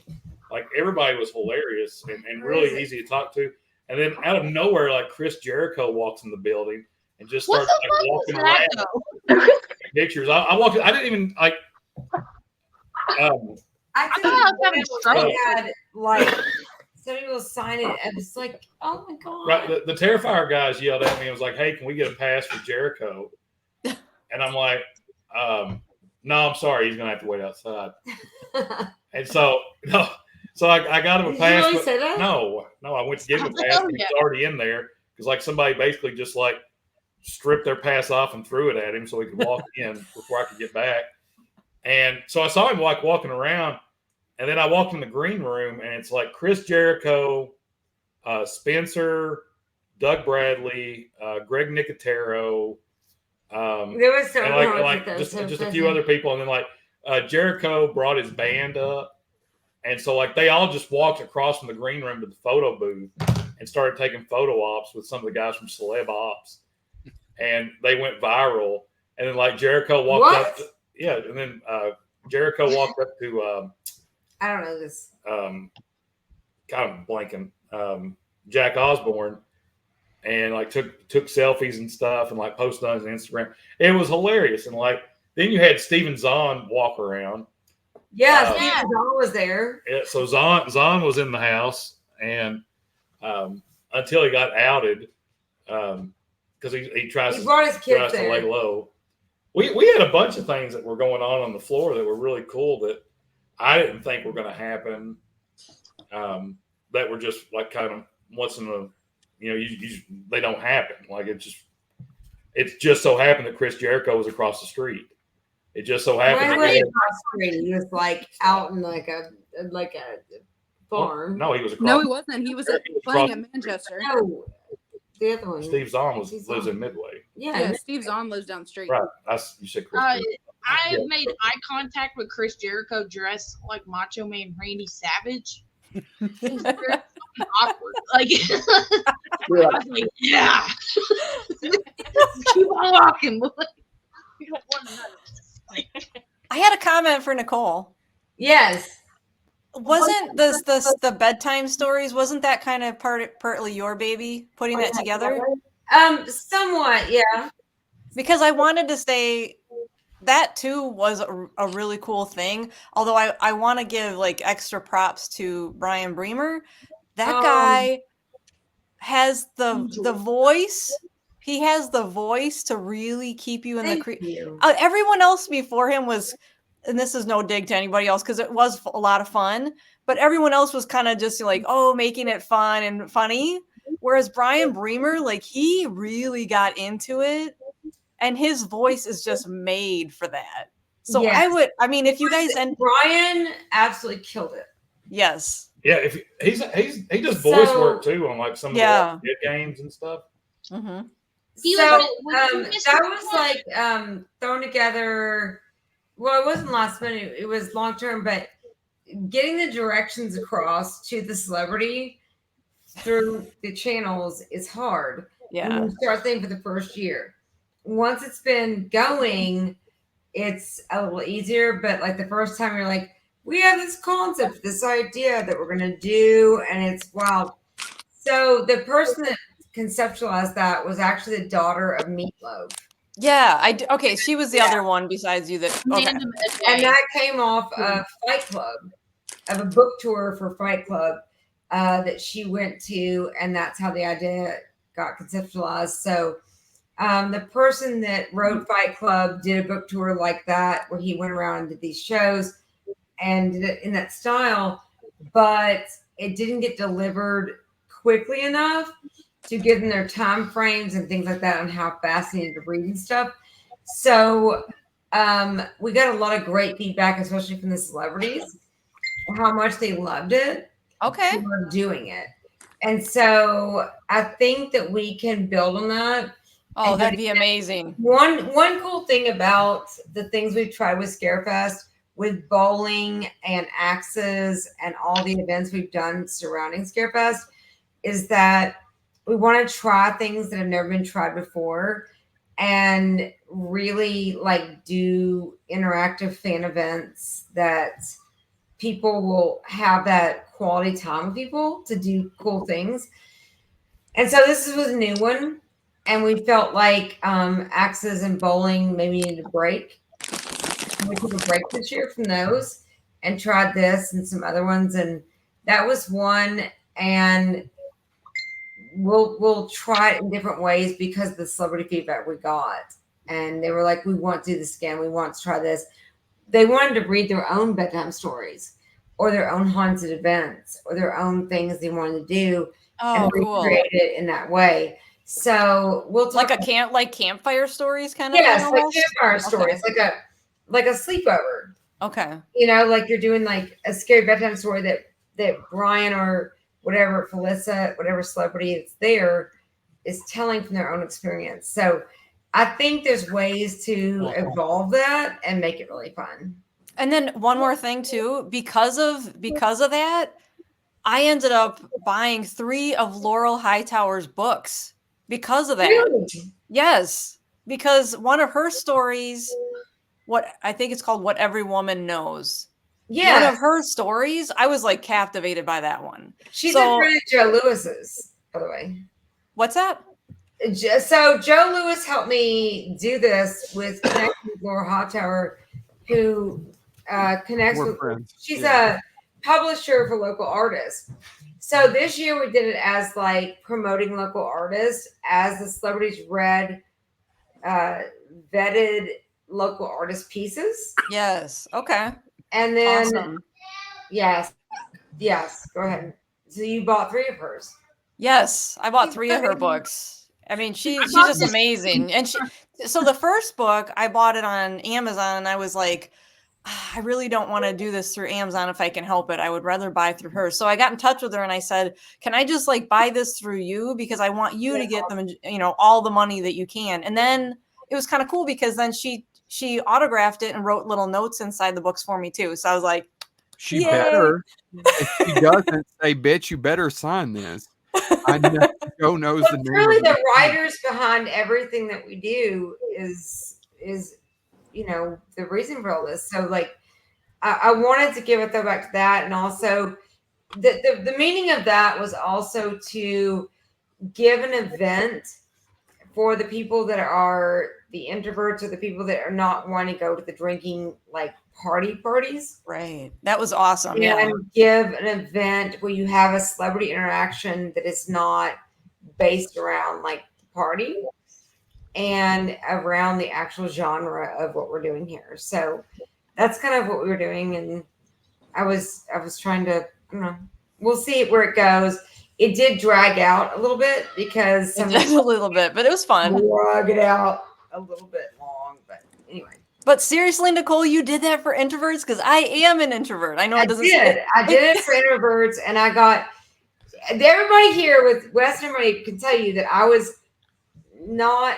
S9: Like, everybody was hilarious and really easy to talk to. And then out of nowhere, like, Chris Jericho walks in the building and just starts like walking around pictures. I walked. I didn't even like.
S5: I thought I was having a stroke. Had like somebody will sign it. And it's like, oh my god!
S9: Right, the Terrifier guys yelled at me and was like, "Hey, can we get a pass for Jericho?" And I'm like, "No, I'm sorry. He's gonna have to wait outside." And so I got him a pass.
S5: Did you really say that?
S9: No, I went to give him a pass. And he's already in there because like somebody basically just like stripped their pass off and threw it at him so he could walk in before I could get back. And so I saw him like walking around, and then I walked in the green room, and it's like Chris Jericho, Spencer, Doug Bradley, Greg Nicotero.
S5: There was
S9: just a few other people, and then like Jericho brought his band up, and so like they all just walked across from the green room to the photo booth and started taking photo ops with some of the guys from Celeb Ops, and they went viral. And then like Jericho walked up, and then Jericho walked up to
S5: I don't know this.
S9: kind of blanking, Jack Osborne, and like took selfies and stuff and like posted on his Instagram. It was hilarious. And like then you had Steven Zahn walk around.
S5: Yeah, Steven Zahn was there.
S9: Yeah, so Zahn was in the house, and until he got outed, because he tries
S5: brought his kids
S9: to
S5: there.
S9: lay low. We had a bunch of things that were going on the floor that were really cool that I didn't think were going to happen. That were just like kind of once in a, they don't happen. Like it just so happened that Chris Jericho was across the street. It just so happened.
S5: Across the street. He was like out in like a farm.
S9: No, he was across.
S6: No, he wasn't. He was playing at Manchester.
S5: No, the other one.
S9: Steve Zahn lives in Midway.
S6: Yeah, Steve Zahn lives down the street.
S9: Right. You said Chris.
S10: I made eye contact with Chris Jericho dressed like Macho Man Randy Savage. It was very fucking awkward. Like, I was like, yeah. Keep on walking. We don't want to.
S8: I had a comment for Nicole.
S5: Yes.
S8: Wasn't the bedtime stories? Wasn't that kind of partly your baby putting that together?
S5: Somewhat, yeah.
S8: Because I wanted to say that too was a really cool thing. Although I want to give like extra props to Brian Bremer. That guy has the voice. He has the voice to really keep you in the everyone else before him was, and this is no dig to anybody else because it was a lot of fun, but everyone else was kind of just like, making it fun and funny. Whereas Brian Bremer, like he really got into it and his voice is just made for that. So yes. If you guys
S5: Brian absolutely killed it.
S8: Yes.
S9: Yeah. If he does voice work too on like some of the good games and stuff.
S8: Mm-hmm.
S5: That was like thrown together. Well, it wasn't last minute, it was long term, but getting the directions across to the celebrity through the channels is hard.
S8: Yeah.
S5: When you start thinking for the first year. Once it's been going, it's a little easier, but like the first time you're like, we have this concept, this idea that we're gonna do, and it's wild. So the person that conceptualized that was actually the daughter of Meatloaf.
S8: Yeah, okay, she was the other one besides you that okay.
S5: And that came off of Fight Club, of a book tour for Fight Club that she went to, and that's how the idea got conceptualized. So the person that wrote Fight Club did a book tour like that where he went around and did these shows and did it in that style, but it didn't get delivered quickly enough to give them their time frames and things like that on how fast they needed to read and stuff. So we got a lot of great feedback, especially from the celebrities, how much they loved it.
S8: Okay.
S5: They were doing it. And so I think that we can build on that.
S8: Oh, that'd be amazing.
S5: One cool thing about the things we've tried with Scarefest, with bowling and axes and all the events we've done surrounding Scarefest, is that we want to try things that have never been tried before and really like do interactive fan events that people will have that quality time with people to do cool things. And so this was a new one. And we felt like axes and bowling maybe needed a break. We took a break this year from those and tried this and some other ones. And that was one. And we'll try it in different ways because of the celebrity feedback we got. And they were like, we want to do this again. We want to try this. They wanted to read their own bedtime stories or their own haunted events or their own things they wanted to do and recreate it in that way. So we'll talk
S8: like campfire stories kind of.
S5: Yes, like campfire stories, like a sleepover.
S8: Okay.
S5: Like you're doing like a scary bedtime story that Brian or whatever Felissa, whatever celebrity is there, is telling from their own experience. So I think there's ways to evolve that and make it really fun.
S8: And then one more thing too, because of that, I ended up buying 3 of Laurel Hightower's books because of that.
S5: Really?
S8: Yes, because one of her stories, what I think it's called What Every Woman Knows.
S5: Yeah.
S8: one of her stories, I was like captivated by that one.
S5: She's
S8: So-
S5: a friend of Joe Lewis's, by the way.
S8: What's that?
S5: So Joe Lewis helped me do this with connecting with Laura Hightower, who connects
S4: We're
S5: with.
S4: friends.
S5: She's
S4: Yeah.
S5: a publisher for local artists. So this year we did it as like promoting local artists, as the celebrities read vetted local artist pieces.
S8: Yes. Okay.
S5: And then
S8: Awesome.
S5: yes, go ahead. So you bought 3 of hers.
S8: Yes, I bought 3 of her books. I mean, she's
S10: bought
S8: just
S10: this-
S8: amazing. And so the first book, I bought it on Amazon, and I was like, I really don't want to do this through Amazon if I can help it. I would rather buy through her. So I got in touch with her and I said, can I just like buy this through you? Because I want you to get them, all the money that you can. And then it was kind of cool because then she autographed it and wrote little notes inside the books for me too. So I was like,
S4: She
S8: Yay.
S4: better. If she doesn't say, bitch, you better sign this. I know Joe knows the name.
S5: Really,
S4: of
S5: the
S4: it.
S5: writers behind everything that we do is the reason for all this. So like I wanted to give a throwback to that, and also the meaning of that was also to give an event for the people that are the introverts or the people that are not wanting to go to the drinking like parties.
S8: right. That was awesome.
S5: And
S8: Yeah.
S5: give an event where you have a celebrity interaction that is not based around like the party and around the actual genre of what we're doing here. So that's kind of what we were doing, and I was trying to, I don't know, we'll see where it goes. It did drag out a little bit because
S8: It did a little bit, but it was fun.
S5: drag it out a little bit long, but anyway.
S8: But seriously, Nicole, you did that for introverts? Because I am an introvert. I know it doesn't
S5: I did it for introverts, and I got everybody here with West and everybody can tell you that I was not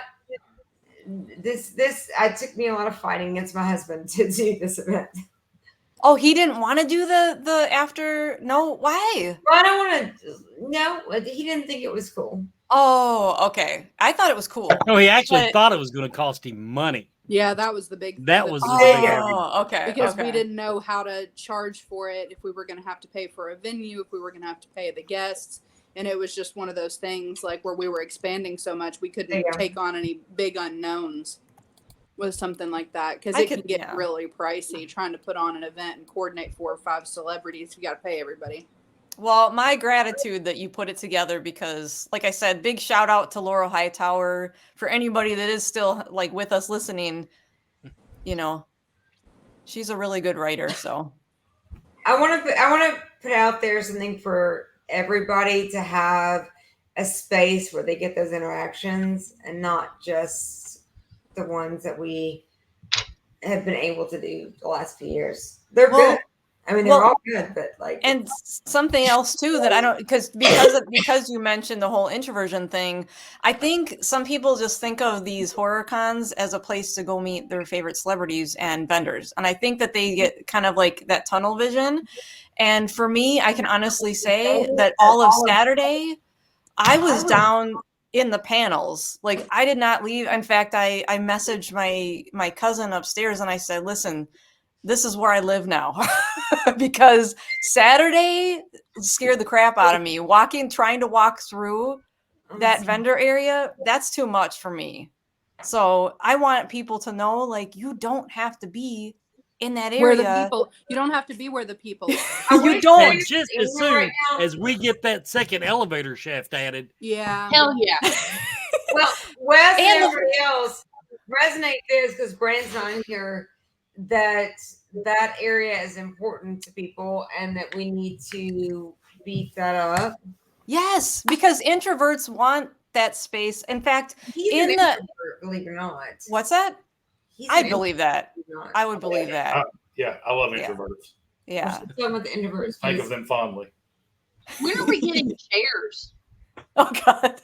S5: this it took me a lot of fighting against my husband to do this event.
S8: Oh, he didn't want to do the after? No, why?
S5: I don't want to. No, he didn't think it was cool.
S8: Oh, okay. I thought it was cool.
S3: No, he actually
S8: But-
S3: thought it was going to cost him money.
S6: Yeah, that was the big.
S3: That
S6: the-
S3: was
S8: Oh,
S3: the big argument.
S8: okay.
S6: because
S8: okay.
S6: we didn't know how to charge for it, if we were going to have to pay for a venue, if we were going to have to pay the guests. And it was just one of those things like where we were expanding so much, we couldn't
S5: Yeah.
S6: take on any big unknowns with something like that. Because
S8: I
S6: it can
S8: could-
S6: get
S8: yeah.
S6: really pricey trying to put on an event and coordinate 4 or 5 celebrities. You got to pay everybody.
S8: Well, my gratitude that you put it together because, like I said, big shout out to Laura Hightower. For anybody that is still like with us listening, she's a really good writer. So
S5: I want to put out there something for everybody to have a space where they get those interactions and not just the ones that we have been able to do the last few years. They're
S8: Well-
S5: good. I mean, they're
S8: well,
S5: all good, but like,
S8: and something else too that I don't because you mentioned the whole introversion thing. I think some people just think of these horror cons as a place to go meet their favorite celebrities and vendors, and I think that they get kind of like that tunnel vision. And for me, I can honestly say that all of Saturday, I was down in the panels. Like I did not leave. In fact, I messaged my cousin upstairs and I said, "Listen, this is where I live now." Because Saturday scared the crap out of me. Trying to walk through that vendor area, that's too much for me. So I want people to know, like, you don't have to be in that area.
S6: Where the people, you don't have to be where the people are.
S8: You don't.
S3: And just as soon as we get that second elevator shaft added,
S6: Yeah.
S10: Hell yeah.
S5: well, Wes and
S8: And the-
S5: everybody else resonate this because Brand's not in here. That area is important to people, and that we need to beef that up.
S8: Yes, because introverts want that space. In fact,
S5: He's
S8: in
S5: an
S8: the
S5: introvert, believe it or not.
S8: what's that?
S5: He's
S8: I
S5: an
S8: believe that.
S5: introvert.
S8: I would believe that.
S9: Yeah, I love
S8: Yeah.
S9: introverts.
S8: Yeah.
S5: We're talking about the introverts.
S9: Think of them fondly.
S10: When are we getting chairs?
S8: Oh God.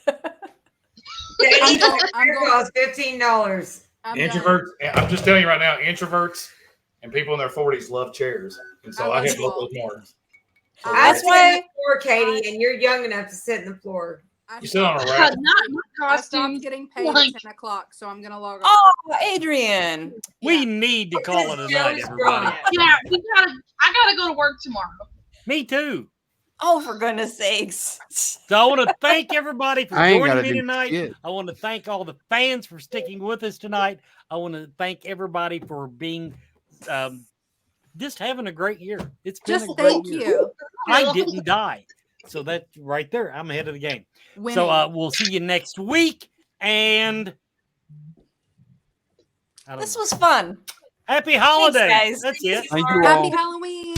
S5: I'm
S6: I'm going-
S5: cost $15.
S6: I'm done.
S9: Introverts, I'm just telling you right now, introverts and people in their 40s love chairs. And so I have both those mornings.
S5: I
S8: That's
S5: sit
S8: why-
S5: on the floor, Katie, and you're young enough to sit in the floor.
S9: You still on a
S10: Not
S9: rack?
S10: my
S6: I stopped
S10: costume.
S6: getting paid
S10: Like,
S6: at 10 o'clock, so I'm gonna log off.
S8: Oh, Adrian.
S3: We need to call it a night, everybody.
S10: yeah, I gotta go to work tomorrow.
S3: Me too.
S8: Oh, for goodness sakes.
S3: So I want to thank everybody for
S4: I ain't
S3: joining
S4: gotta
S3: me
S4: do
S3: tonight.
S4: shit.
S3: I want to thank all the fans for sticking with us tonight. I want to thank everybody for being just having a great year. It's been
S6: Just
S3: a great
S6: thank
S3: year.
S6: you.
S3: I didn't die. So that right there, I'm ahead of the game.
S6: Winning.
S3: So we'll see you next week. And
S8: This was fun.
S3: happy holidays.
S8: guys.
S3: That's it.
S4: Thank you all.
S6: Happy Halloween.